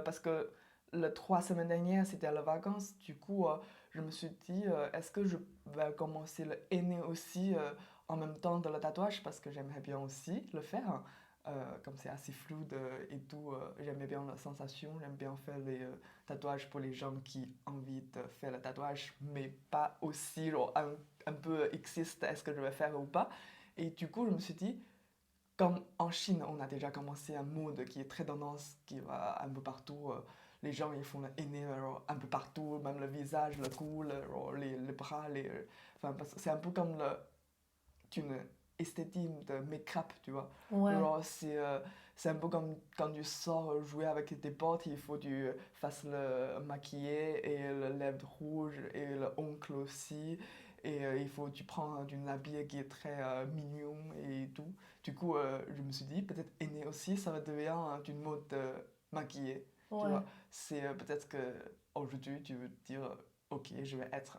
parce que les 3 semaines dernières, c'était à la vacances. Du coup, je me suis dit, est-ce que je vais commencer le henné aussi en même temps de le tatouage? Parce que j'aimerais bien aussi le faire. Comme c'est assez fluide et tout, j'aimais bien la sensation. J'aime bien faire les tatouages pour les gens qui ont envie de faire le tatouage, mais pas aussi genre, un peu existe, est-ce que je vais faire ou pas. Et du coup, je me suis dit, comme en Chine, on a déjà commencé un mode qui est très tendance, qui va un peu partout. Les gens, ils font le henné un peu partout, même le visage, le cou, les bras. Enfin, c'est un peu comme une esthétique de make-up, tu vois. ouais. Genre, c'est un peu comme quand tu sors jouer avec tes potes, il faut que tu fasses le maquiller et le lèvres rouge et le ongle aussi. Et il faut que tu prends une habit qui est très mignon et tout. Du coup, je me suis dit, peut-être aîné aussi, ça va devenir une mode de maquiller. Tu Ouais. vois, c'est peut-être que aujourd'hui tu veux dire, ok, je vais être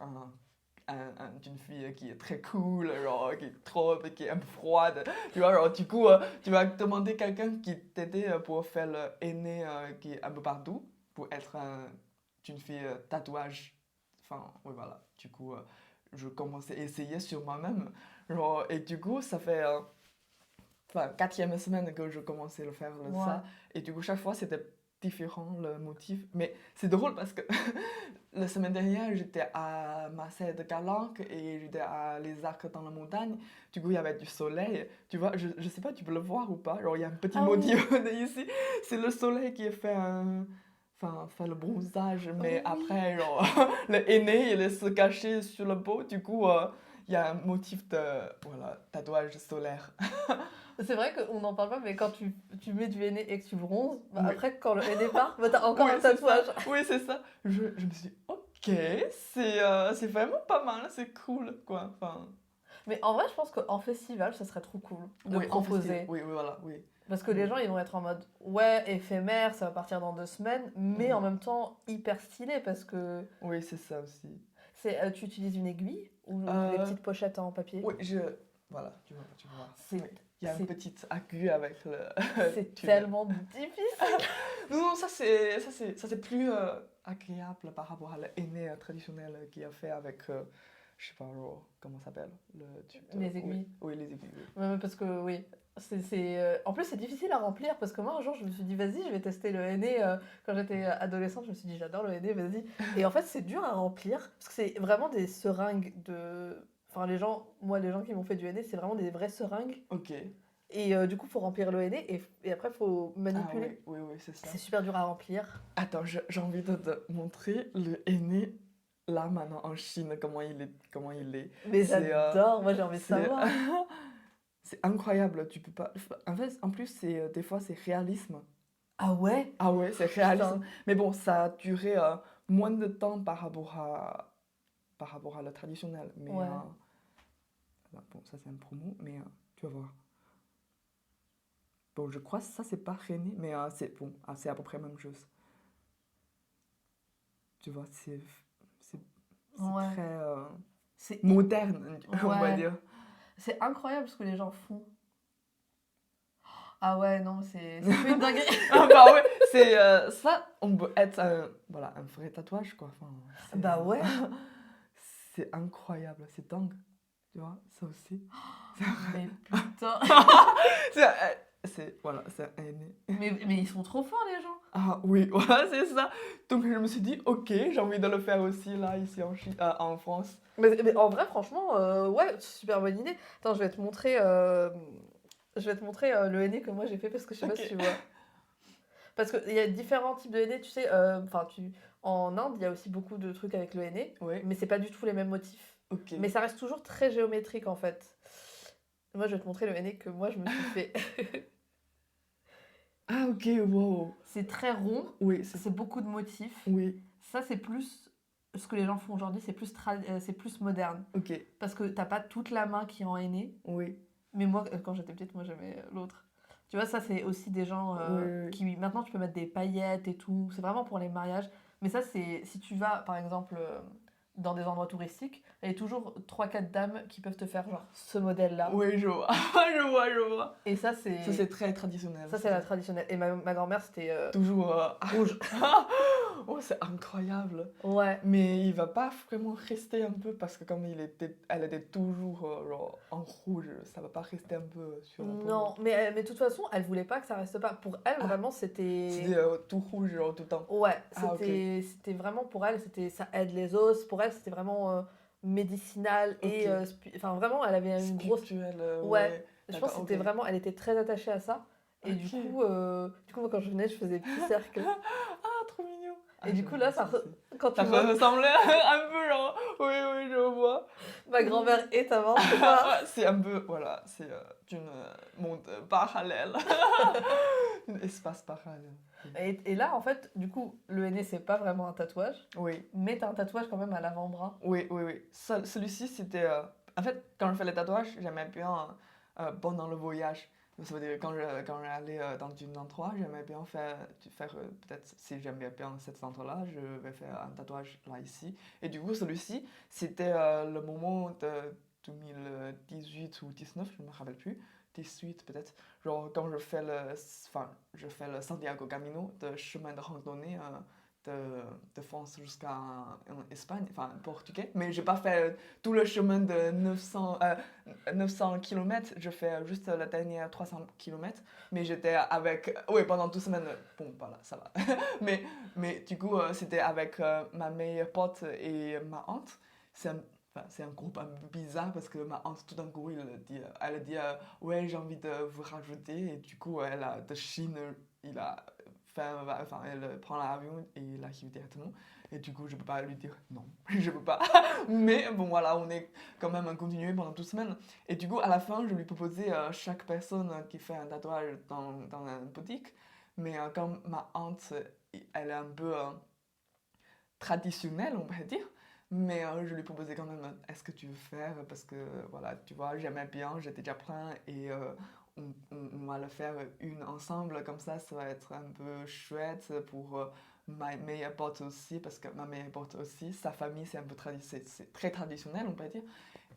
une fille qui est très cool, genre, qui est trop, qui est un peu froide. Tu vois, genre, du coup, tu vas demander quelqu'un qui t'aide pour faire le henné qui est un peu partout, pour être une fille tatouage. Enfin, oui, voilà. Du coup, je commençais à essayer sur moi-même. Genre, et du coup, ça fait enfin, 4e semaine que je commençais à le faire Ouais. ça. Et du coup, chaque fois, c'était différent le motif. Mais c'est drôle parce que la semaine dernière, j'étais à Marseille de Calanque et j'étais à Les Arcs dans la montagne. Du coup, il y avait du soleil. Tu vois, je sais pas, tu peux le voir ou pas. Genre, il y a un petit Ah oui. motif ici. C'est le soleil qui fait enfin, fait le bronzage. Mais Oui. après, genre, le henné, il est se cacher sur le peau. Du coup, il y a un motif de voilà, tatouage solaire. C'est vrai qu'on n'en parle pas, mais quand tu mets du henné et que tu bronzes, bah Oui. après, quand le henné part, bah t'as encore Oui, un c'est ça. tatouage. Oui, c'est ça. Je me suis dit, ok, c'est vraiment pas mal, c'est cool, quoi. Enfin, Mais en vrai, je pense qu'en festival, ça serait trop cool de oui, en festival. proposer. Oui, oui, voilà, oui. Parce que les Oui, gens, ils vont être en mode, ouais, éphémère, ça va partir dans 2 semaines, mais en mhm. même temps, hyper stylé parce que Oui, c'est ça aussi. tu utilises une aiguille ou des Euh, petites pochettes en papier. oui, voilà, tu vas voir. C'est, Oui. Il y a une c'est, petite aiguille avec le c'est tunnel. tellement difficile. Non, non, ça c'est plus agréable par rapport à l'aîné traditionnel qui a fait avec, je sais pas, comment ça s'appelle, le tube Les oui, aiguilles. oui, les aiguilles, oui. Ouais, parce que oui, en plus c'est difficile à remplir parce que moi un jour je me suis dit vas-y je vais tester le henné quand j'étais adolescente je me suis dit j'adore le henné vas-y et en fait c'est dur à remplir parce que c'est vraiment des seringues enfin les gens qui m'ont fait du henné c'est vraiment des vraies seringues Ok. et du coup faut remplir le henné et après faut Ah oui, manipuler. oui, oui, c'est ça. C'est super dur à remplir. Attends, j'ai envie de te montrer le henné là maintenant en Chine, comment il est. Mais C'est j'adore, moi j'ai envie de c'est savoir. c'est incroyable, tu peux pas. En fait, en plus, des fois c'est réalisme. Ah ouais? Ah ouais, c'est réalisme. Putain. Mais bon, ça a duré moins de temps par rapport à le traditionnel. Mais Ouais. là, bon, ça c'est un promo, mais tu vas voir. Bon, je crois que ça c'est pas henné, mais c'est bon, c'est à peu près la même chose. Tu vois, c'est c'est Ouais. très C'est moderne, on va ouais. dire. C'est incroyable ce que les gens font. Ah ouais, non, c'est que une dinguerie. Ah bah ouais, c'est ça, on peut être voilà, un vrai tatouage quoi. Enfin, Bah ouais. c'est incroyable, c'est dingue, tu vois, ça aussi. Mais putain. C'est voilà, c'est un aîné. Mais ils sont trop forts, les gens. Ah oui, voilà, c'est ça. Donc je me suis dit, ok, j'ai envie de le faire aussi là, ici en France. Mais en vrai, franchement, ouais, super bonne idée. Attends, je vais te montrer le henné que moi j'ai fait parce que je sais pas Ok. si tu vois. Parce qu'il y a différents types de henné, tu sais. Enfin, en Inde, il y a aussi beaucoup de trucs avec le henné, Oui, mais c'est pas du tout les mêmes motifs. ok. Mais ça reste toujours très géométrique en fait. Moi, je vais te montrer le henné que moi je me suis fait. Ah ok, wow. C'est très rond, Oui, c'est beaucoup de motifs. oui, Ça, c'est plus ce que les gens font aujourd'hui, c'est plus moderne. ok, Parce que t'as pas toute la main qui est en henné. oui, Mais moi, quand j'étais petite, moi j'aimais l'autre. Tu vois, ça, c'est aussi des gens oui, oui. qui. Maintenant, tu peux mettre des paillettes et tout. C'est vraiment pour les mariages. Mais ça, c'est si tu vas, par exemple, dans des endroits touristiques, il y a toujours 3-4 dames qui peuvent te faire genre ce modèle-là. Oui, je vois, je vois. Et ça, Ça, c'est c'est très traditionnel. ça, c'est la traditionnelle. Et ma grand-mère, c'était Toujours rouge. Oh, c'est incroyable. Ouais. Mais il va pas vraiment rester un peu parce que comme elle était toujours genre, en rouge, ça va pas rester un peu sur la peau. Non, mais de toute façon, elle voulait pas que ça reste pas. Pour elle, Ah, vraiment, C'était c'était. tout rouge genre, tout le temps. Ouais, Ah, ok. c'était vraiment pour elle, ça aide les os. Pour elle, c'était vraiment médicinal et. Ok. Enfin, vraiment, elle avait une grosse. Spirituel, Ouais, ouais. je pense que D'accord, c'était ok. vraiment. Elle était très attachée à ça. Et Ok. du coup, moi, quand je venais, je faisais des petits cercles. Ah, trop mignon. Et Ah, du coup, là, j'aime ça aussi. quand tu Ça vois ressemblait un peu genre. Oui, oui, je vois. ma grand-mère et ta maman, c'est pas. C'est un peu, voilà, c'est une monde parallèle. Un espace parallèle. Et là, en fait, du coup, le henné, c'est pas vraiment un tatouage, Oui, mais t'as un tatouage quand même à l'avant-bras. oui, oui, oui. Celui-ci, c'était. En fait, quand je fais les tatouages, j'aimais bien pendant le voyage. Ça veut dire quand j'allais dans un endroit, j'aimais bien faire peut-être si j'aimais bien cet endroit-là, je vais faire un tatouage là ici. Et du coup, celui-ci, c'était le moment de 2018 ou 19, je ne me rappelle plus. 18 peut-être. Genre quand je fais le Santiago Camino, de chemin de randonnée de France jusqu'à Espagne, enfin portugais. Mais j'ai pas fait tout le chemin de 900 km, je fais juste la dernière 300 km. Mais j'étais avec. Oui, pendant 2 semaines. Bon, voilà, ça va. mais du coup, c'était avec ma meilleure pote et ma aunt. C'est un, c'est un groupe un peu bizarre parce que ma aunt, tout d'un coup, elle a dit ouais, j'ai envie de vous rajouter. Et du coup, elle a de Chine, il a enfin, elle prend l'avion et il arrive directement. Et du coup, je peux pas lui dire non, je peux pas. Mais bon, voilà, on est quand même continué pendant 2 semaines. Et du coup, à la fin, je lui proposais chaque personne qui fait un tatouage dans une boutique. Mais comme ma aunt, elle est un peu traditionnelle, on va dire. Mais je lui proposais quand même, est-ce que tu veux faire? Parce que voilà, tu vois, j'aimais bien, j'étais déjà plein et on va le faire une ensemble, comme ça va être un peu chouette pour ma meilleure pote aussi, parce que ma meilleure pote aussi, sa famille c'est un peu c'est très traditionnel, on peut dire.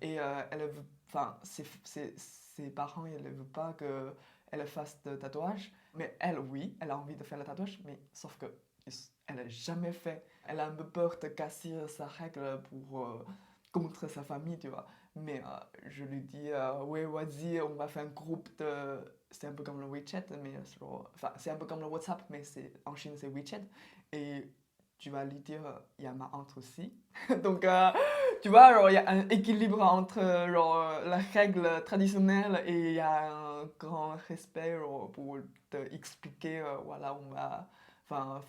Et elle veut, enfin, ses parents, ils ne veulent pas qu'elle fasse de tatouage, mais elle, oui, elle a envie de faire le tatouage, mais sauf que elle n'a jamais fait. Elle a un peu peur de casser sa règle contre sa famille, tu vois. Mais je lui dis, ouais, vas-y, on va faire un groupe de. C'est un peu comme le WeChat, mais enfin, c'est un peu comme le WhatsApp, mais en Chine, c'est WeChat. Et tu vas lui dire, il y a ma honte aussi. Donc, tu vois, il y a un équilibre entre la règle traditionnelle et il y a un grand respect pour te expliquer, voilà, on va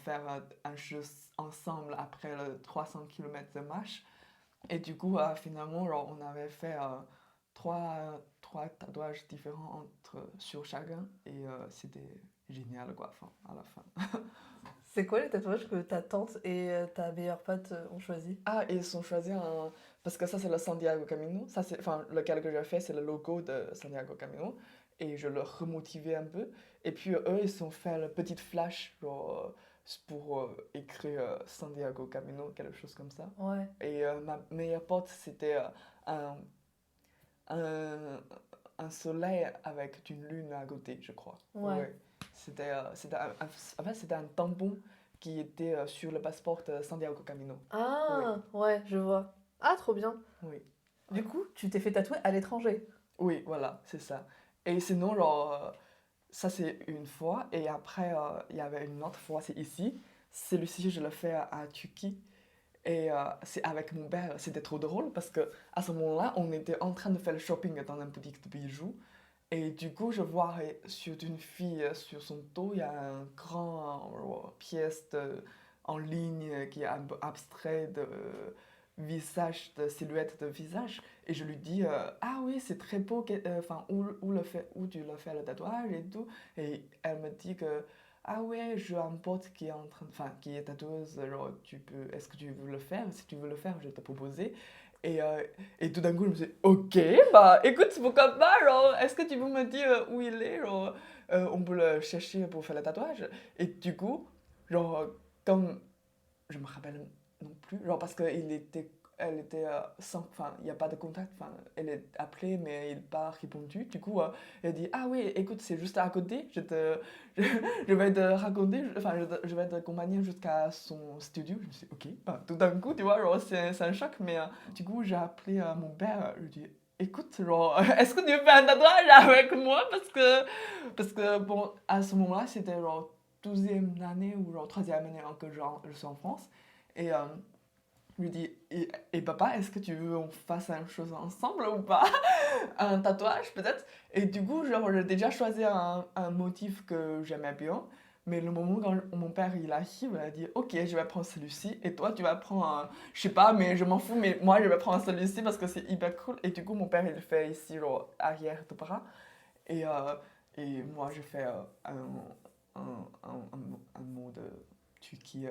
faire un jeu ensemble après le 300 km de marche. Et du coup, finalement, on avait fait trois tatouages différents sur chacun et c'était génial, quoi, à la fin. C'est quoi les tatouages que ta tante et ta meilleure pote ont choisi? Ah, et ils ont choisi un. Parce que ça, c'est le Santiago Camino. Ça, c'est. Enfin, lequel que j'ai fait, c'est le logo de Santiago Camino. Et je le remotivais un peu. Et puis, eux, ils ont fait le petit flash, pour écrire Santiago Camino, quelque chose comme ça. Ouais. Et ma meilleure pote, c'était un, un, un soleil avec une lune à côté, je crois. Ouais. Ouais. En fait, c'était un tampon qui était sur le passeport de Santiago Camino. Oui, Ah, ouais, je vois. Ah, trop bien. oui. Du coup, tu t'es fait tatouer à l'étranger. Oui, voilà, c'est ça. Et sinon, ça c'est une fois. Et après, il y avait une autre fois, c'est ici. Celui-ci, je l'ai fait à Turquie. Et c'est avec mon père, c'était trop drôle parce que à ce moment-là, on était en train de faire le shopping dans une boutique de bijoux. Et du coup, je vois sur une fille, sur son dos, il y a un grand pièce en ligne qui est un peu abstrait de visage, de silhouette de visage. Et je lui dis, ah oui, c'est très beau, enfin, où tu l'as fait le tatouage et tout. Et elle me dit que, ah ouais, j'ai un pote qui est qui est tatoueuse, est-ce que tu veux le faire? Si tu veux le faire, je vais te proposer. Et, euh, et tout d'un coup, je me suis dit, ok, bah écoute, pourquoi pas, est-ce que tu peux me dire où il est, on peut le chercher pour faire le tatouage. Et du coup, genre, comme je me rappelle non plus. Genre parce qu'elle était sans, enfin, il n'y a pas de contact. Enfin, elle est appelée, mais il n'a pas répondu. Du coup, elle dit, ah oui, écoute, c'est juste à côté. Je vais te raconter, enfin, je vais t'accompagner jusqu'à son studio. Je me suis dit, ok. Enfin, tout d'un coup, tu vois, genre, c'est un choc. Mais du coup, j'ai appelé mon père. Je lui ai dit, écoute, genre, est-ce que tu fais un tatouage avec moi? Parce que bon, à ce moment-là, c'était genre 12e année ou genre 3e année que je suis en France. Et je lui dis, et papa, est-ce que tu veux qu'on fasse une chose ensemble ou pas? Un tatouage peut-être? Et du coup, genre, j'ai déjà choisi un motif que j'aimais bien. Mais le moment quand mon père il arrive, il a dit, ok, je vais prendre celui-ci. Et toi, tu vas prendre un... Je sais pas, mais je m'en fous. Mais moi, je vais prendre celui-ci parce que c'est hyper cool. Et du coup, mon père, il fait ici, genre, arrière de bras. Et, euh, et moi, je fais un mot de Turquie,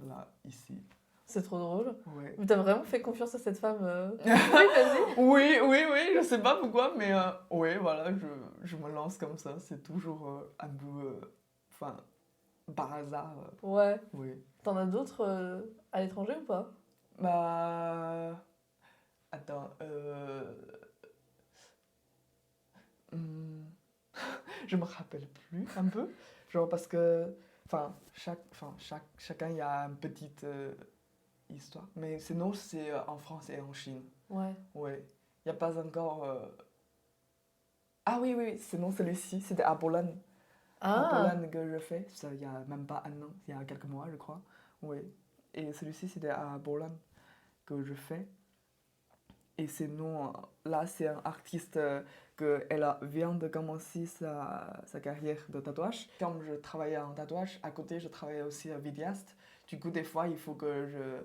là, ici. C'est trop drôle. Ouais. Mais t'as vraiment fait confiance à cette femme. Oui, vas-y. Oui, je sais pas pourquoi, mais oui, voilà, je me lance comme ça. C'est toujours un peu, enfin, par hasard. Ouais. Oui. T'en as d'autres à l'étranger ou pas? Bah. Attends. Hmm, je me rappelle plus un peu. Genre parce que. Chacun, il y a une petite histoire. Mais sinon, c'est en France et en Chine. Ouais. Ouais. Il n'y a pas encore. Ah oui, sinon celui-ci, c'était à Bologne. À Ah, Bologne que je fais, ça, il y a même pas un an, il y a quelques mois, je crois. Oui. Et celui-ci, c'était à Bologne que je fais. Et sinon, là, c'est un artiste vient de commencer sa carrière de tatouage. Comme je travaillais en tatouage, à côté, je travaillais aussi à vidéaste. Du coup, des fois, il faut que je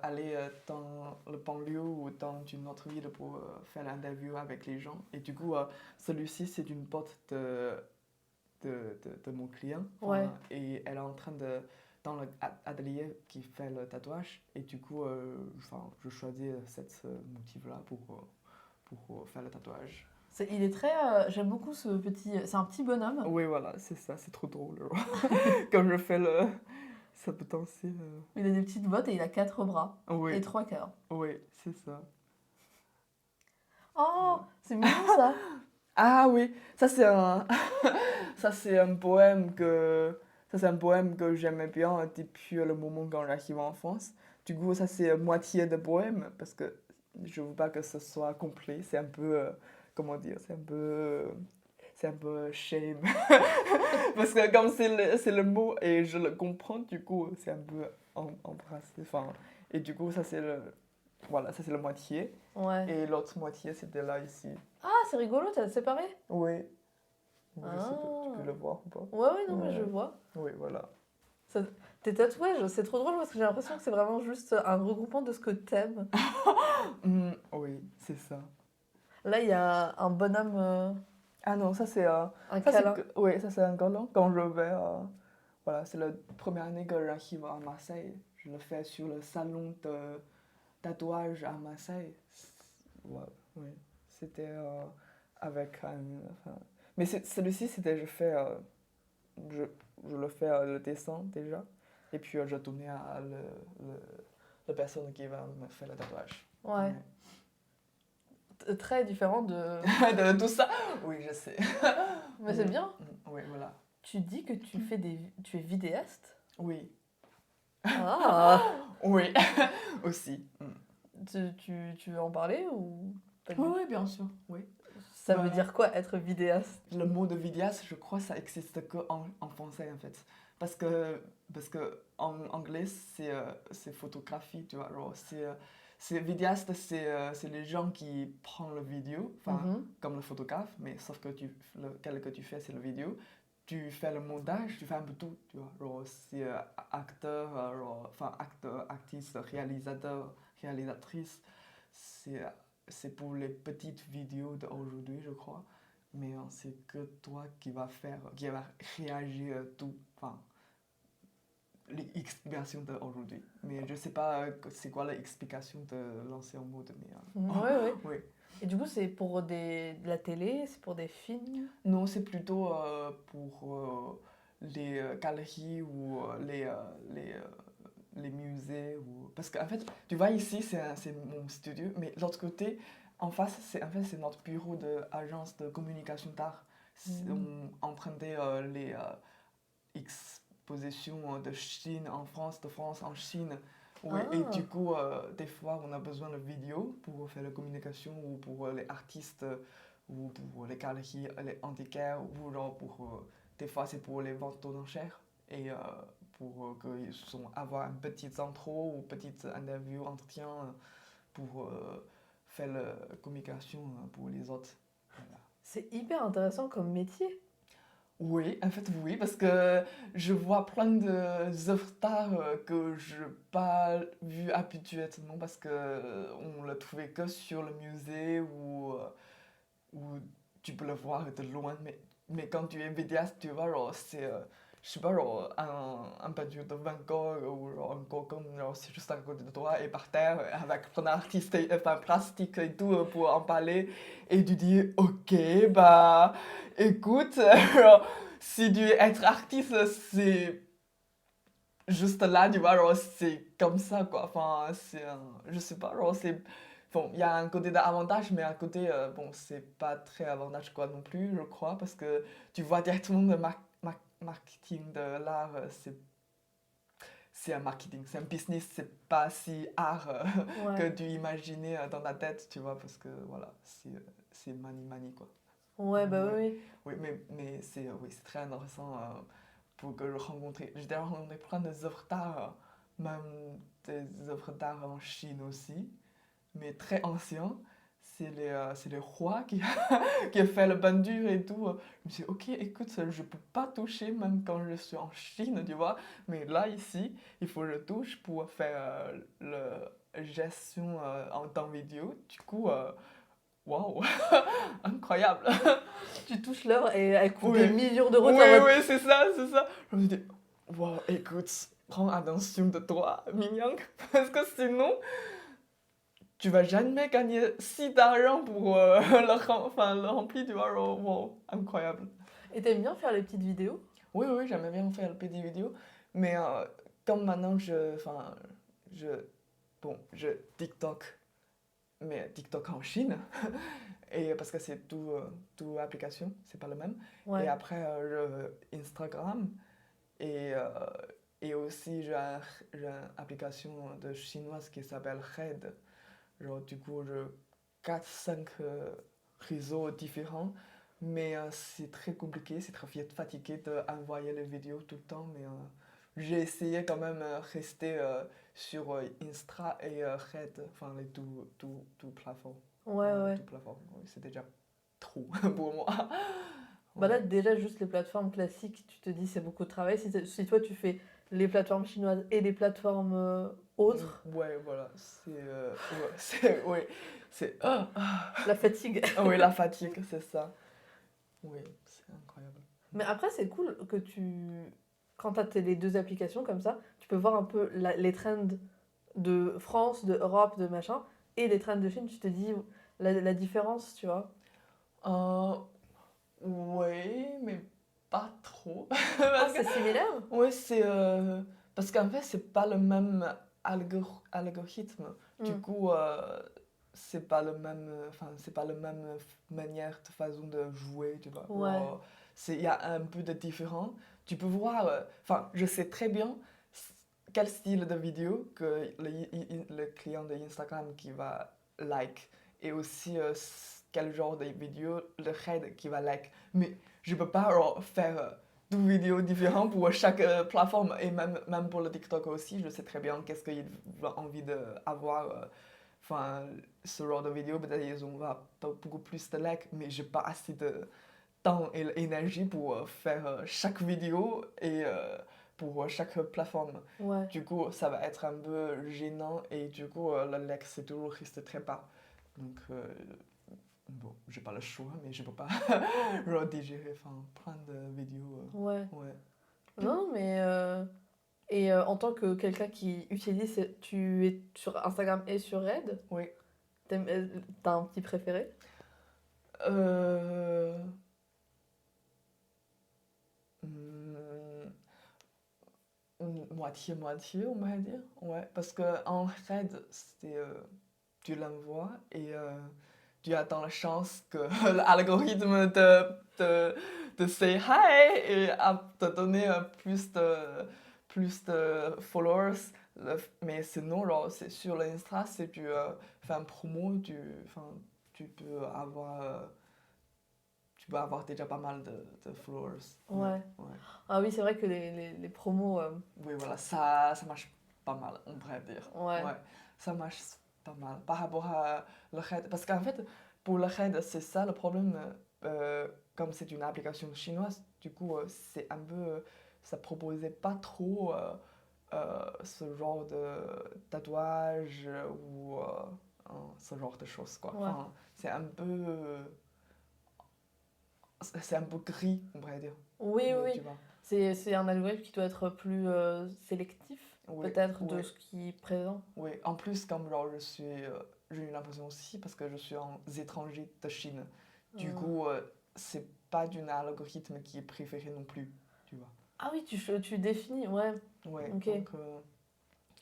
aller dans le banlieue ou dans une autre ville pour faire l'interview avec les gens. Et du coup, celui-ci, c'est une pote de mon client. ouais. Et elle est en train de dans l'atelier qui fait le tatouage. Et du coup, je choisis ce motif-là pour faire le tatouage. Il est très. J'aime beaucoup ce petit. C'est un petit bonhomme. Oui, voilà, c'est ça, c'est trop drôle. Quand je fais le... Ça peut danser. Il a des petites bottes et il a 4 bras. Oui, Et 3 cœurs. oui, c'est ça. Oh, c'est mignon ça. Ah oui, ça c'est un... ça c'est un poème que... Ça c'est un poème que j'aimais bien depuis le moment quand j'arrive en France. Du coup, ça c'est moitié de poème parce que je veux pas que ce soit complet. C'est un peu... comment dire? C'est un peu shame. Parce que comme c'est le mot et je le comprends, du coup, c'est un peu embrassé. Enfin, et du coup, ça c'est le... Voilà, ça c'est la moitié. Ouais. Et l'autre moitié, c'était là, ici. Ah, c'est rigolo, t'as séparé? Oui. Je sais pas, tu Ah. peux le voir ou pas? Ouais, non, mais je Ouais. vois. Oui, voilà. Tes tatouages, c'est trop drôle parce que j'ai l'impression que c'est vraiment juste un regroupement de ce que t'aimes. Oui, c'est ça. Là, il y a un bonhomme, Ah non, ça c'est un ça câlin. oui, ça c'est un câlin. Quand je vais voilà, c'est la première année que j'arrive à Marseille. Je le fais sur le salon de tatouage à Marseille. Ouais, oui. C'était avec un enfin, mais celui-ci c'était je, je le fais le dessin déjà et puis je donnais à la personne qui va me faire le tatouage. Ouais. Très différent de. De tout ça, oui, je sais. Mais c'est bien. Oui, voilà. Tu dis que tu fais tu es vidéaste. Oui. Ah. Oui, aussi. Tu veux en parler ou pas du Oui, tout? oui, bien sûr, oui. Ça Bah, veut dire quoi être vidéaste? le mot de vidéaste, je crois, ça existe que en français, en fait. Parce que en anglais, c'est photographie, tu vois. Genre, c'est vidéaste, c'est les gens qui prennent la vidéo, enfin, Mhm. comme le photographe, mais sauf que lequel que tu fais, c'est la vidéo. Tu fais le montage, tu fais un peu tout, tu vois. Genre, c'est acteur, enfin, acteur, artiste, réalisateur, réalisatrice. C'est c'est pour les petites vidéos d'aujourd'hui, je crois. Mais c'est que toi qui va réagir tout, enfin, l'explication d'aujourd'hui. Mais je sais pas c'est quoi l'explication de l'ancien mode, mais... Ouais, ouais. oui. Et du coup, c'est pour de la télé, c'est pour des films? Non, c'est plutôt pour les galeries ou les les musées. Parce qu'en fait, tu vois, ici, c'est mon studio, mais l'autre côté, en face, c'est notre bureau d'agence de communication d'art. On empruntait les expositions de Chine en France, de France en Chine. Oui, et du coup, des fois, on a besoin de vidéos pour faire la communication ou pour les artistes ou pour les galeries, les antiquaires ou genre des fois, c'est pour les ventes aux enchères et pour qu'ils avoir une petite intro ou petite interview, entretien pour faire la communication pour les autres. Voilà. C'est hyper intéressant comme métier. Oui, en fait, oui, parce que je vois plein d'œuvres d'art que je n'ai pas vues habituellement parce qu'on ne l'a trouvé que sur le musée où tu peux le voir de loin. Mais quand tu es vidéaste, tu vois, genre, je sais pas, genre, un peinture de Van Gogh ou genre, un Gauguin, genre, c'est juste à côté de toi et par terre avec plein d'artistes, enfin, plastique et tout pour en parler. Et tu dis, ok, bah, écoute, genre, si tu veux être artiste, c'est juste là, tu vois, genre, c'est comme ça, quoi. Enfin, je sais pas, genre, c'est. Bon, il y a un côté d'avantage, mais un côté, bon, c'est pas très avantage, quoi, non plus, je crois, parce que tu vois directement le marketing de l'art, c'est un marketing, c'est un business, c'est pas si art que Ouais. tu imaginais dans ta tête, tu vois, parce que, voilà, c'est mani, quoi. Ouais, bah Ouais. oui. Oui, mais oui, c'est très intéressant pour que je rencontre. J'ai déjà rencontré plein d'œuvres d'art, même des œuvres d'art en Chine aussi, mais très anciens. C'est les rois qui a fait le peinture et tout. Je me suis dit, ok, écoute, je peux pas toucher même quand je suis en Chine, tu vois. Mais là, ici, il faut que je touche pour faire la gestion en temps vidéo. Du coup, waouh, incroyable. Tu touches l'œuvre et elle coûte des Oui, millions d'euros. oui, T'es en mode, oui, c'est ça, c'est ça. Je me dis, wow, écoute, prends attention de toi, mignon, parce que sinon, tu vas jamais gagner si d'argent pour le remplir, tu vois, genre, wow, incroyable. Et t'aimes bien faire les petites vidéos? Oui, oui, j'aimais bien faire le petit vidéo, mais comme maintenant, je, je TikTok, mais TikTok en Chine, et parce que c'est tout application, c'est pas le même. Et Ouais. après, Instagram. Et, euh, et aussi, j'ai une application de chinoise qui s'appelle Red. Genre, du coup, je 4-5 réseaux différents. Mais c'est très compliqué, c'est très fatigué d'envoyer les vidéos tout le temps. Mais j'ai essayé quand même de rester sur Insta et Red, enfin les tout plateformes. Ouais, ouais. Tout plateforme. Oui, c'est déjà trop pour moi. Bah là, Ouais. déjà, juste les plateformes classiques, tu te dis c'est beaucoup de travail. Si toi, tu fais les plateformes chinoises et les plateformes autres, Ouais, voilà, ouais, c'est, la fatigue. oui, la fatigue, c'est ça. Oui, c'est incroyable. Mais après, c'est cool que quand tu as les deux applications comme ça, tu peux voir un peu les trends de France, de Europe, de machin, et les trends de Chine. Tu te dis la différence, tu vois. Euh, oui, mais pas trop. Ah, Parce que, c'est similaire? ouais, parce qu'en fait, c'est pas le même algorithme. Du Hmm. coup, c'est pas le même, enfin, c'est pas la même manière de façon de jouer, tu vois. Ouais, Genre, il y a un peu de différent. Tu peux voir, enfin, je sais très bien quel style de vidéo que le client de Instagram qui va like et aussi quel genre de vidéo le head qui va like. Mais je peux pas faire deux vidéos différentes pour chaque plateforme et même pour le TikTok aussi, je sais très bien qu'est-ce qu'il a envie d'avoir. Enfin, ce genre de vidéo, peut-être ils ont beaucoup plus de likes, mais j'ai pas assez de temps et l'énergie pour faire chaque vidéo et pour chaque plateforme. ouais. Du coup, ça va être un peu gênant et du coup, le like, c'est toujours resté très bas. Donc, bon, j'ai pas le choix, mais je peux pas redigérer enfin, plein de vidéos. Ouais. Ouais. Non, mais. Et en tant que quelqu'un qui utilise. Tu es sur Instagram et sur Red, Oui. t'as un petit préféré? Euh... hmm, moitié-moitié, on va dire. Ouais, parce qu'en raid, tu l'envoies et tu attends la chance que l'algorithme te say hi et te donner plus de followers. Mais sinon, genre, c'est sur l'Insta, si tu fais un promo, enfin, tu peux avoir, tu peux avoir déjà pas mal de followers. Ouais. Ouais. Ah oui, c'est vrai que les promos. Oui, voilà, ça marche pas mal, on pourrait dire. Ouais. Ouais, ça marche pas mal. Par rapport à le raid, parce qu'en fait, pour le raid, c'est ça le problème. Comme c'est une application chinoise, du coup, c'est un peu. Ça proposait pas trop ce genre de tatouage ou ce genre de choses, quoi. Ouais. Enfin, c'est un peu gris, on pourrait dire. Oui, oui, Tu oui. vois. C'est un algorithme qui doit être plus sélectif, Oui, peut-être, de oui. ce qui est présent. Oui, en plus, comme genre, j'ai eu l'impression aussi, parce que je suis un étranger de Chine, du Euh, coup, c'est pas d'un algorithme qui est préféré non plus, tu vois. Ah oui, tu définis, ouais. Ouais, Ok. donc,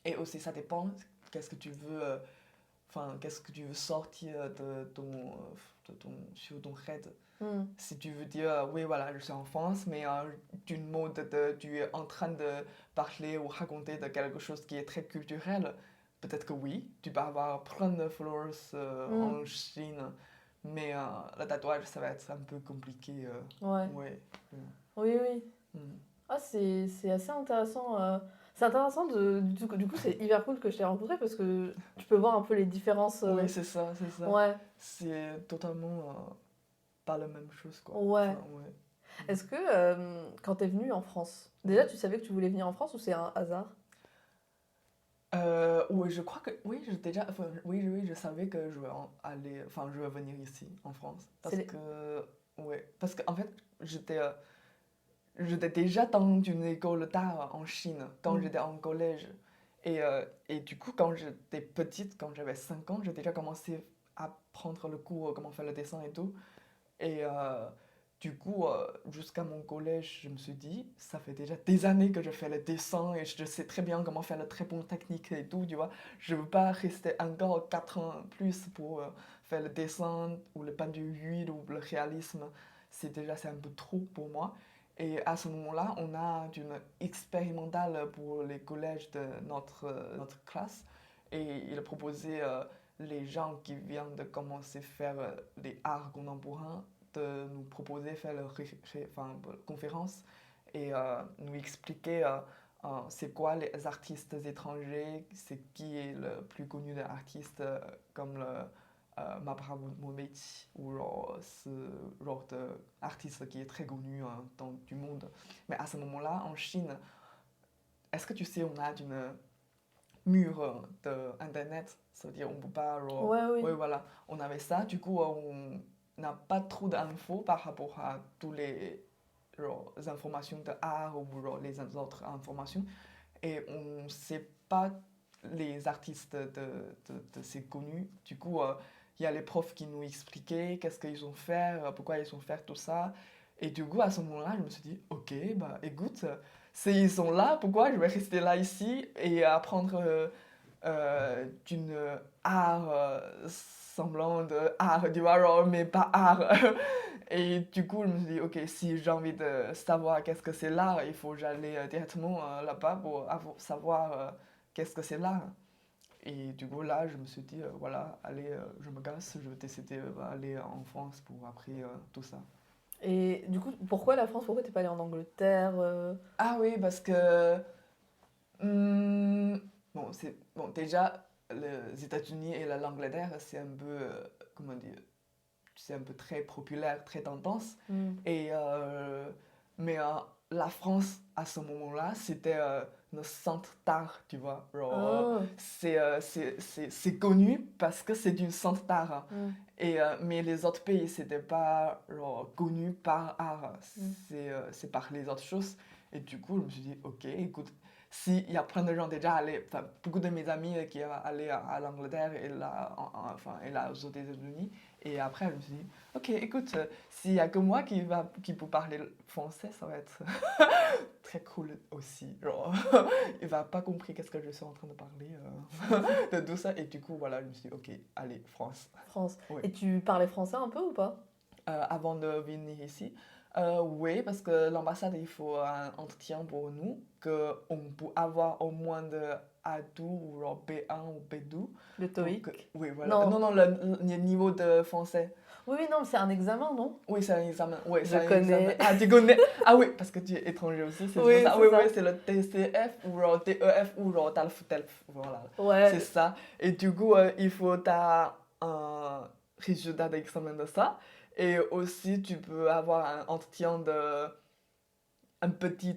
et aussi, ça dépend, qu'est-ce que tu veux, enfin, qu'est-ce que tu veux sortir sur ton raid. Hmm. Si tu veux dire, oui, voilà, je suis en France, mais d'une mode tu es en train de parler ou raconter de quelque chose qui est très culturel, peut-être que oui, tu peux avoir plein de followers Hmm. en Chine, mais le tatouage, ça va être un peu compliqué. Ouais. Ouais. Oui, oui. Mm. Ah, c'est assez intéressant. C'est intéressant du coup, c'est hyper cool que je t'ai rencontré parce que tu peux voir un peu les différences. Oui, c'est ça, c'est ça. Ouais. C'est totalement pas la même chose, quoi. Ouais. Enfin, ouais. Est-ce que quand t'es venu en France, déjà tu savais que tu voulais venir en France ou c'est un hasard? Oui, je crois que oui, oui, je savais que je vais aller, enfin, je vais venir ici en France C'est parce les- que, ouais, parce qu'en fait, j'étais déjà dans une école d'art en Chine quand Hmm. j'étais en collège et du coup, quand j'étais petite, quand j'avais 5 ans, j'ai déjà commencé à prendre le cours comment faire le dessin et tout et du coup, jusqu'à mon collège, je me suis dit, ça fait déjà des années que je fais le dessin et je sais très bien comment faire le très bon technique et tout, tu vois. Je ne veux pas rester encore 4 ans plus pour faire le dessin ou le peinture huile ou le réalisme. C'est un peu trop pour moi. Et à ce moment-là, on a une expérimentale pour les collèges de notre classe et il proposait les gens qui viennent de commencer à faire les arts contemporains de nous proposer faire leur conférence et nous expliquer c'est quoi les artistes étrangers, c'est qui est le plus connu des artistes comme le Mabramovic ou genre, ce genre d'artiste qui est très connu dans du monde. Mais à ce moment-là, en Chine, est-ce que tu sais, on a une mur d'internet, ça veut dire on peut pas genre, Ouais, oui. oui voilà, on avait ça, du coup on n'a pas trop d'infos par rapport à tous les genre, informations de art ou genre, les autres informations et on ne sait pas les artistes de ces connus, du coup il y a les profs qui nous expliquaient qu'est-ce qu'ils ont fait, pourquoi ils ont fait tout ça et du coup à ce moment-là je me suis dit ok bah écoute s'ils sont là, pourquoi je vais rester là ici et apprendre d'une art semblant de art du genre, mais pas art. Et du coup, je me suis dit, ok, si j'ai envie de savoir qu'est-ce que c'est l'art, il faut que j'aille directement là-bas pour savoir qu'est-ce que c'est l'art. Et du coup, là, je me suis dit, voilà, allez, je me casse, je vais décider d'aller en France pour après tout ça. Et du coup, pourquoi la France? Pourquoi t'es pas allé en Angleterre? Ah oui, parce que bon, déjà, les États-Unis et l'Angleterre, c'est un peu, comment dire, c'est un peu très populaire, très tendance. Hmm. Et, mais la France, à ce moment-là, c'était le centre d'art, tu vois. Genre, Ah. c'est connu parce que c'est du centre d'art. Hmm. Et, mais les autres pays, c'était pas genre, connu par art. Hmm. C'est par les autres choses. Et du coup, je me suis dit, ok, écoute, s'il y a plein de gens déjà allés, enfin, beaucoup de mes amis qui sont allés à l'Angleterre et là, et là aux États-Unis. Et après, je me suis dit, ok, écoute, s'il y a que moi qui peut parler français, ça va être très cool aussi. Genre, il va pas compris qu'est-ce que je suis en train de parler de tout ça. Et du coup, voilà, je me suis dit, ok, allez, France. France. Oui. Et tu parlais français un peu ou pas? Avant de venir ici. Oui, parce que l'ambassade, il faut un entretien pour nous, qu'on peut avoir au moins de A2 ou genre B1 ou B2. Le Pour que... TOEIC? Oui, voilà. Non. Non, non, le niveau de français. Oui, oui, non, mais c'est un examen, non? Oui, c'est un examen. Oui, c'est Je un examen. connais. Ah, tu connais? Ah oui, parce que tu es étranger aussi, c'est pour Oui, ça. c'est Oui, oui, ça. c'est le TCF ou genre TEF ou genre TALF. Voilà, c'est Ouais. ça. Et du coup, il faut ta un résultat d'examen de ça. Et aussi, tu peux avoir un entretien de un petit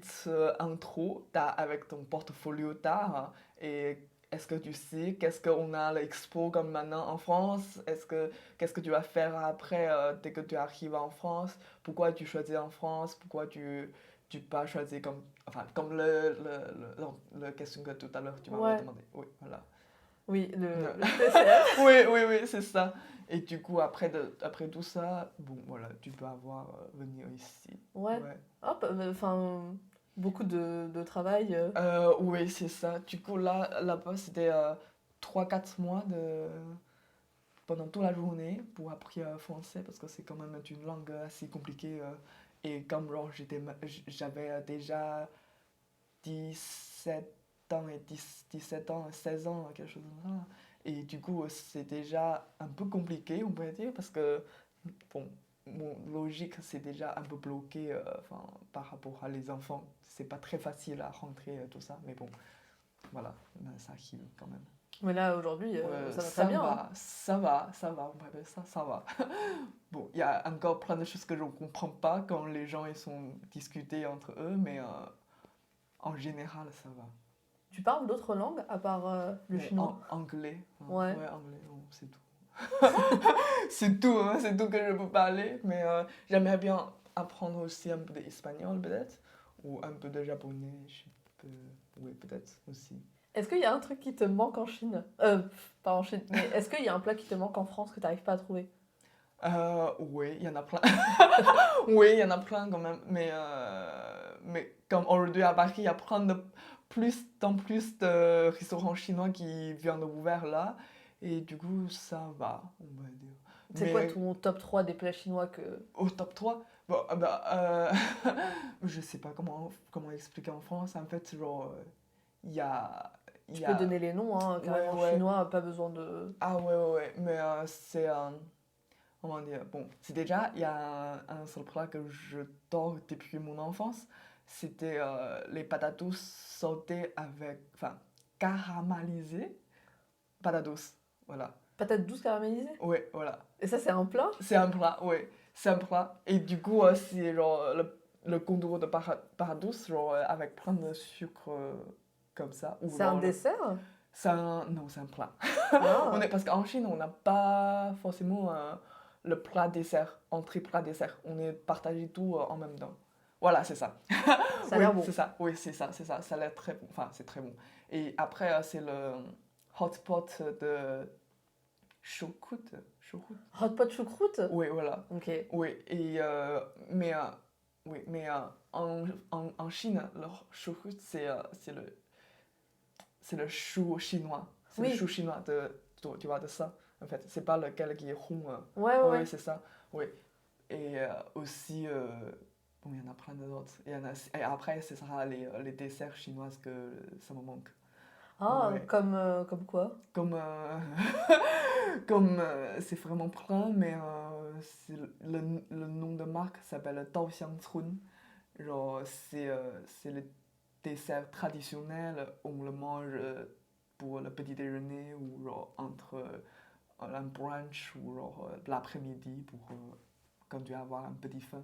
intro avec ton portfolio tard. Et est-ce que tu sais qu'est-ce qu'on a à l'expo comme maintenant en France? Qu'est-ce que tu vas faire après dès que tu arrives en France? Pourquoi tu choisis en France? Pourquoi tu pas choisi comme enfin comme le question que tout à l'heure tu m'avais Ouais. demandé. Oui, voilà. Oui, Ouais. le TCF. Oui, oui, oui, c'est ça. Et du coup, après tout ça, bon, voilà, tu peux avoir venir ici. Ouais. Ouais. Hop, enfin, beaucoup de travail. Oui, c'est ça. Du coup, là-bas, c'était 3-4 mois pendant toute la journée pour apprendre français parce que c'est quand même une langue assez compliquée. Et comme genre, j'avais déjà 17 ans et 17 ans, 16 ans, quelque chose comme ça. Et du coup, c'est déjà un peu compliqué, on pourrait dire, parce que, bon, mon logique, c'est déjà un peu bloqué enfin, par rapport à les enfants. C'est pas très facile à rentrer, tout ça, mais bon, voilà, ben, ça arrive quand même. Mais là, aujourd'hui, ça va très Ça bien, hein. va, on va dire ça, ça va. Bon, il y a encore plein de choses que je ne comprends pas quand les gens ils sont discutés entre eux, mais en général, ça va. Tu parles d'autres langues à part le Bon, chinois? anglais, hein. Ouais. Ouais, anglais, bon, c'est tout. C'est tout que je peux parler, mais j'aimerais bien apprendre aussi un peu d'espagnol peut-être, ou un peu de japonais, oui, peut-être aussi. Est-ce qu'il y a un truc qui te manque en Chine? Pas en Chine, mais est-ce qu'il y a un plat qui te manque en France que tu n'arrives pas à trouver? Oui, il y en a plein. Oui, il y en a plein quand même, mais comme aujourd'hui à Paris, il y a plein de plus de restaurants chinois qui viennent d'ouvrir là, et du coup, ça va, on va dire. C'est quoi Mais ton top 3 des plats chinois que... au top 3 bon, je sais pas comment expliquer en France. En fait, genre, il y a, il Tu y peux a... donner les noms, hein, Ouais, carrément ouais. chinois, pas besoin de... Ah ouais, ouais, ouais. Mais c'est... comment dire? Bon, c'est déjà, il y a un seul plat que je dors depuis mon enfance. C'était les patates douces sautées avec... Enfin, caramélisées. Patates douces, voilà. Patates douces caramélisées? Ouais, voilà. Et ça, c'est un plat? C'est un plat, ouais. C'est un plat. Et du coup, c'est genre le contour de para douce, genre avec plein de sucre comme ça. Ou C'est un genre, dessert? non, c'est un plat. Ah, Parce qu'en Chine, on n'a pas forcément le plat dessert, entrée plat dessert. On est partagé tout en même temps. Voilà, c'est ça. ça a Oui, l'air bon. c'est ça. Oui, c'est ça, c'est ça. Ça a l'air très bon. Enfin, c'est très bon. Et après, c'est le hotpot de choucroute. Choucroute. Hot pot choucroute? Oui, voilà. Ok. Oui, mais, oui, mais en Chine, leur choucroute, c'est le chou chinois. C'est le Oui, chou chinois tu vois, de ça, en fait. C'est pas lequel qui est rond. ouais, ouais, Oui, ouais. c'est ça. Oui. Et aussi, bon, il y en a plein d'autres. Et après, ce sera les desserts chinoises que ça me manque. Ah, Ouais. comme quoi? Comme, comme c'est vraiment plein, mais le nom de marque s'appelle Dao Xiang Cun. Genre, c'est le dessert traditionnel, on le mange pour le petit déjeuner ou genre entre un brunch ou genre l'après-midi pour quand tu vas avoir un petit faim.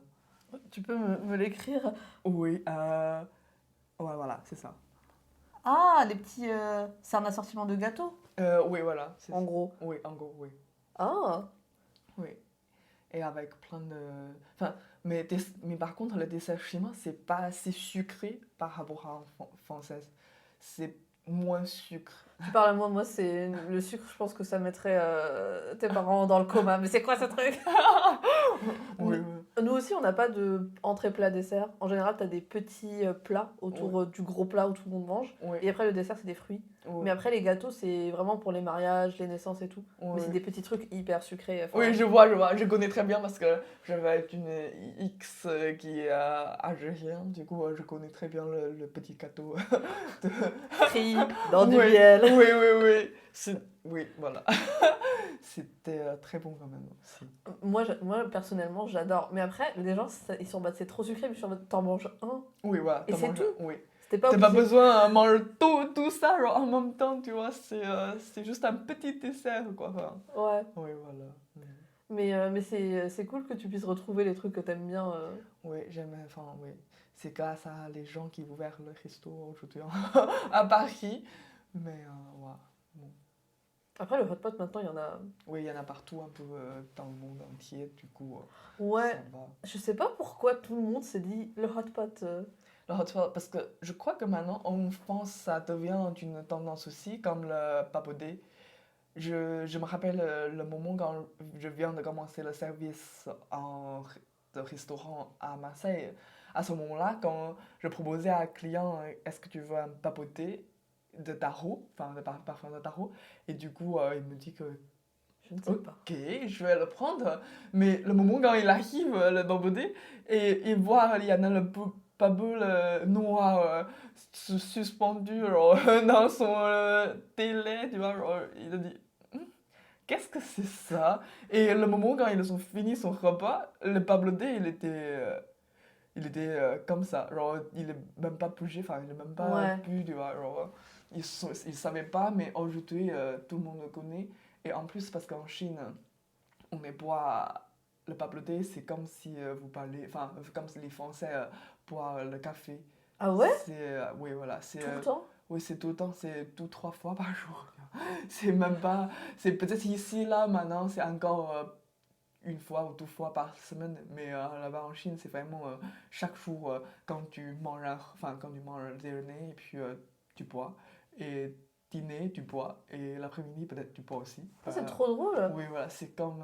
Tu peux me l'écrire? Oui, ouais, voilà, c'est ça. Ah, les petits... c'est un assortiment de gâteaux, Oui, voilà, en gros. oui, en gros, oui. Ah, Oui. Et avec plein de... Enfin, mais par contre, le dessert chinois, c'est pas assez sucré par rapport à la française. c'est moins sucre. Tu parles à moi, c'est le sucre, je pense que ça mettrait tes parents dans le coma. Mais c'est quoi ce truc? Oui, Nous aussi, on n'a pas de entrée plat dessert. En général, tu as des petits plats autour du gros plat où tout le monde mange. oui, Et après, le dessert, c'est des fruits. oui. Mais après, les gâteaux, c'est vraiment pour les mariages, les naissances et tout. Oui. Mais c'est des petits trucs hyper sucrés. Enfin, Oui, je vois. Je connais très bien parce que j'avais une X qui est algérienne. Du coup, je connais très bien le petit gâteau. Frits dans du Oui, miel. oui. Oui, voilà. C'était très bon quand même aussi. Moi, personnellement, j'adore. Mais après, les gens, ils sont en mode c'est trop sucré, mais je suis en mode t'en manges un. Oui, voilà. Et c'est tout. Oui. C'était pas T'as pas obligé. besoin de manger tout ça genre, en même temps, tu vois. C'est juste un petit dessert, quoi. Enfin, Ouais. oui, voilà. Mais c'est cool que tu puisses retrouver les trucs que t'aimes bien. Oui, j'aime. Enfin, oui. C'est grâce à les gens qui ont ouvert le resto aujourd'hui à Paris. Mais, ouais. Bon. Après, le hot pot, maintenant, il y en a. Oui, il y en a partout, un peu dans le monde entier. Du coup, Ouais. ça va. Je sais pas pourquoi tout le monde s'est dit le hot pot. Le hot pot, parce que je crois que maintenant, en France, ça devient une tendance aussi, comme le papoté. Je me rappelle le moment quand je viens de commencer le service de restaurant à Marseille. À ce moment-là, quand je proposais à un client, est-ce que tu veux un papoté de taro, enfin de parfum de taro, et du coup, il me dit que Je ne sais pas. ok, je vais le prendre. Mais le moment quand il arrive, le papoté, et il voit, il y en a le papoule noir suspendu genre, dans son télé, tu vois, genre, il a dit. Qu'est-ce que c'est ça? Et le moment quand ils ont fini son repas, le pablodé, il était comme ça. Genre, il est même pas bougé, enfin, il est même pas Ouais. bu, tu vois. Genre, ils savaient pas, mais aujourd'hui, tout le monde le connaît. Et en plus, parce qu'en Chine, on met boire le pablodé, c'est comme si vous parlez, enfin, comme si les Français boivent le café. Ah ouais? Oui, voilà. C'est, Tout le temps? oui, c'est tout le temps, c'est 3 fois par jour. C'est même pas. C'est peut-être ici, là, maintenant, c'est encore 1 fois ou 2 fois par semaine. Mais là-bas en Chine, c'est vraiment chaque jour quand tu manges, quand tu manges le déjeuner, et puis tu bois. Et dîner, tu bois. Et l'après-midi, peut-être tu bois aussi. Ah, c'est trop drôle. Oui, voilà, c'est comme,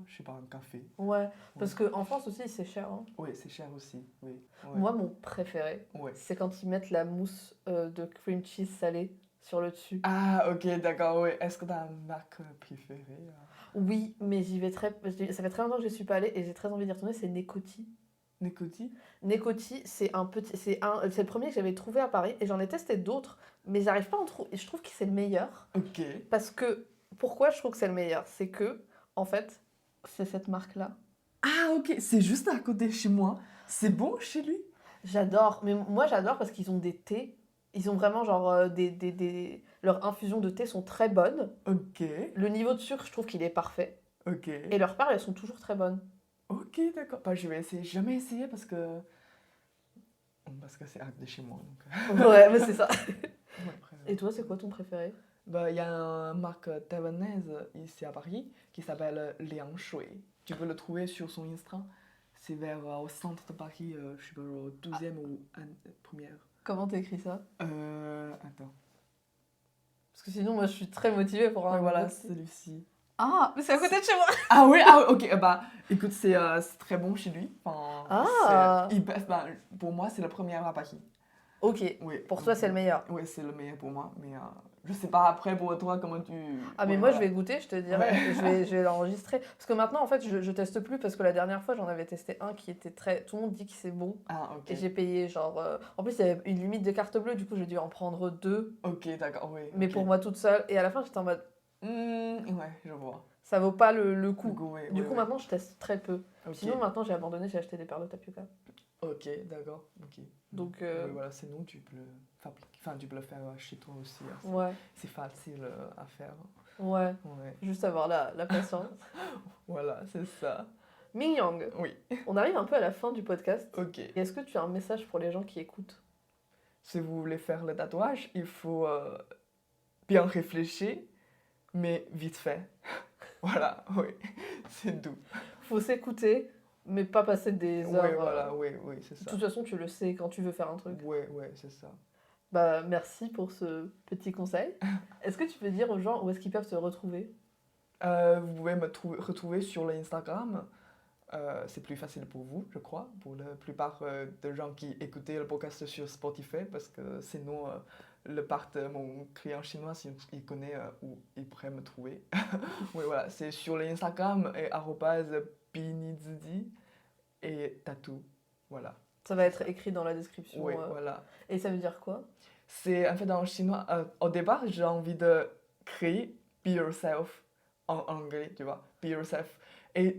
je sais pas, un café. Ouais. Parce qu'en France aussi, c'est cher. Hein. Oui, c'est cher aussi. Oui. Ouais. Moi, mon préféré, Ouais. c'est quand ils mettent la mousse de cream cheese salée sur le dessus. Ah, ok, d'accord, oui. Est-ce que tu as une marque préférée Oui, mais j'y vais très. Ça fait très longtemps que je suis pas allée et j'ai très envie d'y retourner. C'est Necoti. Necoti? Necoti, c'est le premier que j'avais trouvé à Paris et j'en ai testé d'autres, mais j'arrive pas à en trouver. Et je trouve que c'est le meilleur Ok. parce que pourquoi je trouve que c'est le meilleur, c'est que en fait, c'est cette marque-là. Ah, ok, c'est juste à côté de chez moi. C'est bon chez lui? J'adore, mais moi j'adore parce qu'ils ont des thés. Ils ont vraiment genre leurs infusions de thé sont très bonnes. Ok, Le niveau de sucre, je trouve qu'il est parfait. ok. Et leurs parts, elles sont toujours très bonnes. Ok, d'accord. Bah, je vais essayer. J'ai jamais essayé parce que. Parce que c'est à côté de chez moi. Donc... Ouais, mais c'est ça. ouais, après, Et toi, c'est quoi ton préféré? bah, il y a une marque taïwanaise ici à Paris qui s'appelle Liang Shui. Tu peux le trouver sur son Insta. C'est vers au centre de Paris, je sais pas, au 12e ou 1er. Comment t'écris ça? Attends. Parce que sinon, moi, je suis très motivée pour un. Ouais, voilà, celui-ci. Ah, mais c'est à côté de chez moi! Ah oui, ok, bah écoute, c'est très bon chez lui. Enfin, Ah! bah, pour moi, c'est le premier à Paris. Ok, Oui, pour toi, c'est le meilleur. Oui, c'est le meilleur pour moi, mais je sais pas après pour toi comment tu. Ah, mais Ouais, moi, voilà. je vais goûter, je te dirai. Ouais. Je vais l'enregistrer. Parce que maintenant, en fait, je teste plus parce que la dernière fois, j'en avais testé un qui était très. Tout le monde dit que c'est bon. Ah, ok. Et j'ai payé genre. En plus, il y avait une limite de carte bleue, du coup, j'ai dû en prendre 2. Ok, d'accord, oui. Mais ok. pour moi toute seule. Et à la fin, j'étais en mode. Ouais, je vois. Ça vaut pas le coup. Oui, Du oui, coup, oui. maintenant, je teste très peu. Ok. Sinon, maintenant, j'ai abandonné, j'ai acheté des perles de tapioca. Ok, d'accord. Ok. Donc, Oui, voilà, c'est nous, tu peux le fabriquer. Enfin, tu peux le faire chez toi aussi. Hein. ouais, C'est facile à faire. ouais. Ouais. Juste avoir la patience. Voilà, c'est ça. Ming Yang, Oui. on arrive un peu à la fin du podcast. Ok. Et est-ce que tu as un message pour les gens qui écoutent? Si vous voulez faire le tatouage, il faut bien réfléchir, mais vite fait. Voilà, oui, c'est tout. Faut s'écouter, mais pas passer des Oui, heures. voilà, oui, c'est De ça. toute façon, tu le sais quand tu veux faire un truc. Oui, c'est ça. Bah, merci pour ce petit conseil. Est-ce que tu peux dire aux gens où est-ce qu'ils peuvent te retrouver? Vous pouvez me retrouver sur l'Instagram. C'est plus facile pour vous, je crois, pour la plupart des gens qui écoutaient le podcast sur Spotify, parce que sinon, le part de mon client chinois, s'il connaît où il pourrait me trouver. Oui, voilà, c'est sur l'Instagram et @binizidi et tatou. Voilà. Ça va être écrit dans la description. Oui, voilà. Et ça veut dire quoi? C'est en fait en chinois. Au départ, j'ai envie de créer Be Yourself en anglais, tu vois, Be Yourself.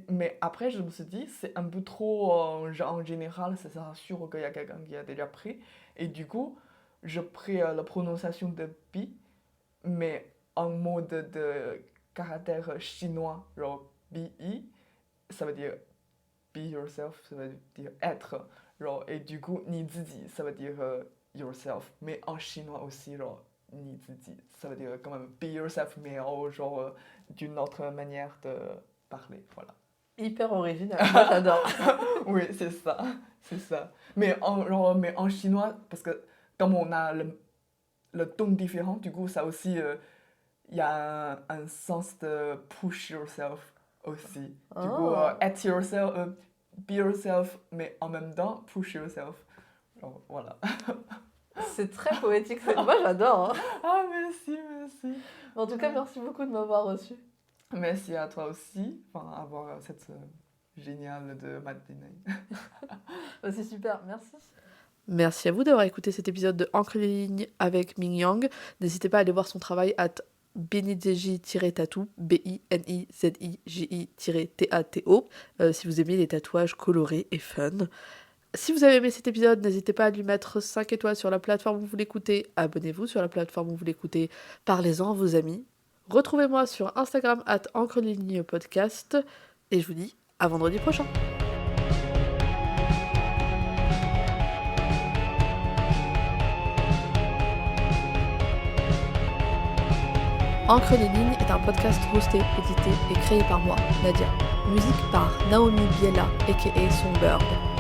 Mais après, je me suis dit, c'est un peu trop en général, ça sera sûr qu'il y a quelqu'un qui a déjà pris. Et du coup, je pris la prononciation de Be, mais en mode de caractère chinois, genre Bi, ça veut dire Be Yourself, ça veut dire être. Genre, et du coup, Ni Ziji, ça veut dire yourself. Mais en chinois aussi, genre, Ni Ziji, ça veut dire quand même Be Yourself, mais genre d'une autre manière de parler, voilà. Hyper original, moi j'adore. Oui, c'est ça, c'est ça. Mais en chinois, parce que comme on a le ton différent, du coup, ça aussi, il y a un sens de push yourself aussi. Du coup, at yourself, be yourself, mais en même temps, push yourself. Genre, voilà. C'est très poétique, moi j'adore. Hein. Ah, merci, merci. En tout cas, merci beaucoup de m'avoir reçu. Merci à toi aussi, enfin, avoir cette géniale de matinée. C'est super, merci. Merci à vous d'avoir écouté cet épisode de Encre les lignes avec Ming Yang. N'hésitez pas à aller voir son travail à biniziji-tattoo, BINIZIJI-TATO, si vous aimez les tatouages colorés et fun. Si vous avez aimé cet épisode, n'hésitez pas à lui mettre 5 étoiles sur la plateforme où vous l'écoutez. Abonnez-vous sur la plateforme où vous l'écoutez. Parlez-en à vos amis. Retrouvez-moi sur Instagram @encre-podcast. Et je vous dis à vendredi prochain. Encre les lignes est un podcast hosté, édité et créé par moi, Nadia. Musique par Naomi Biella, aka Songbird.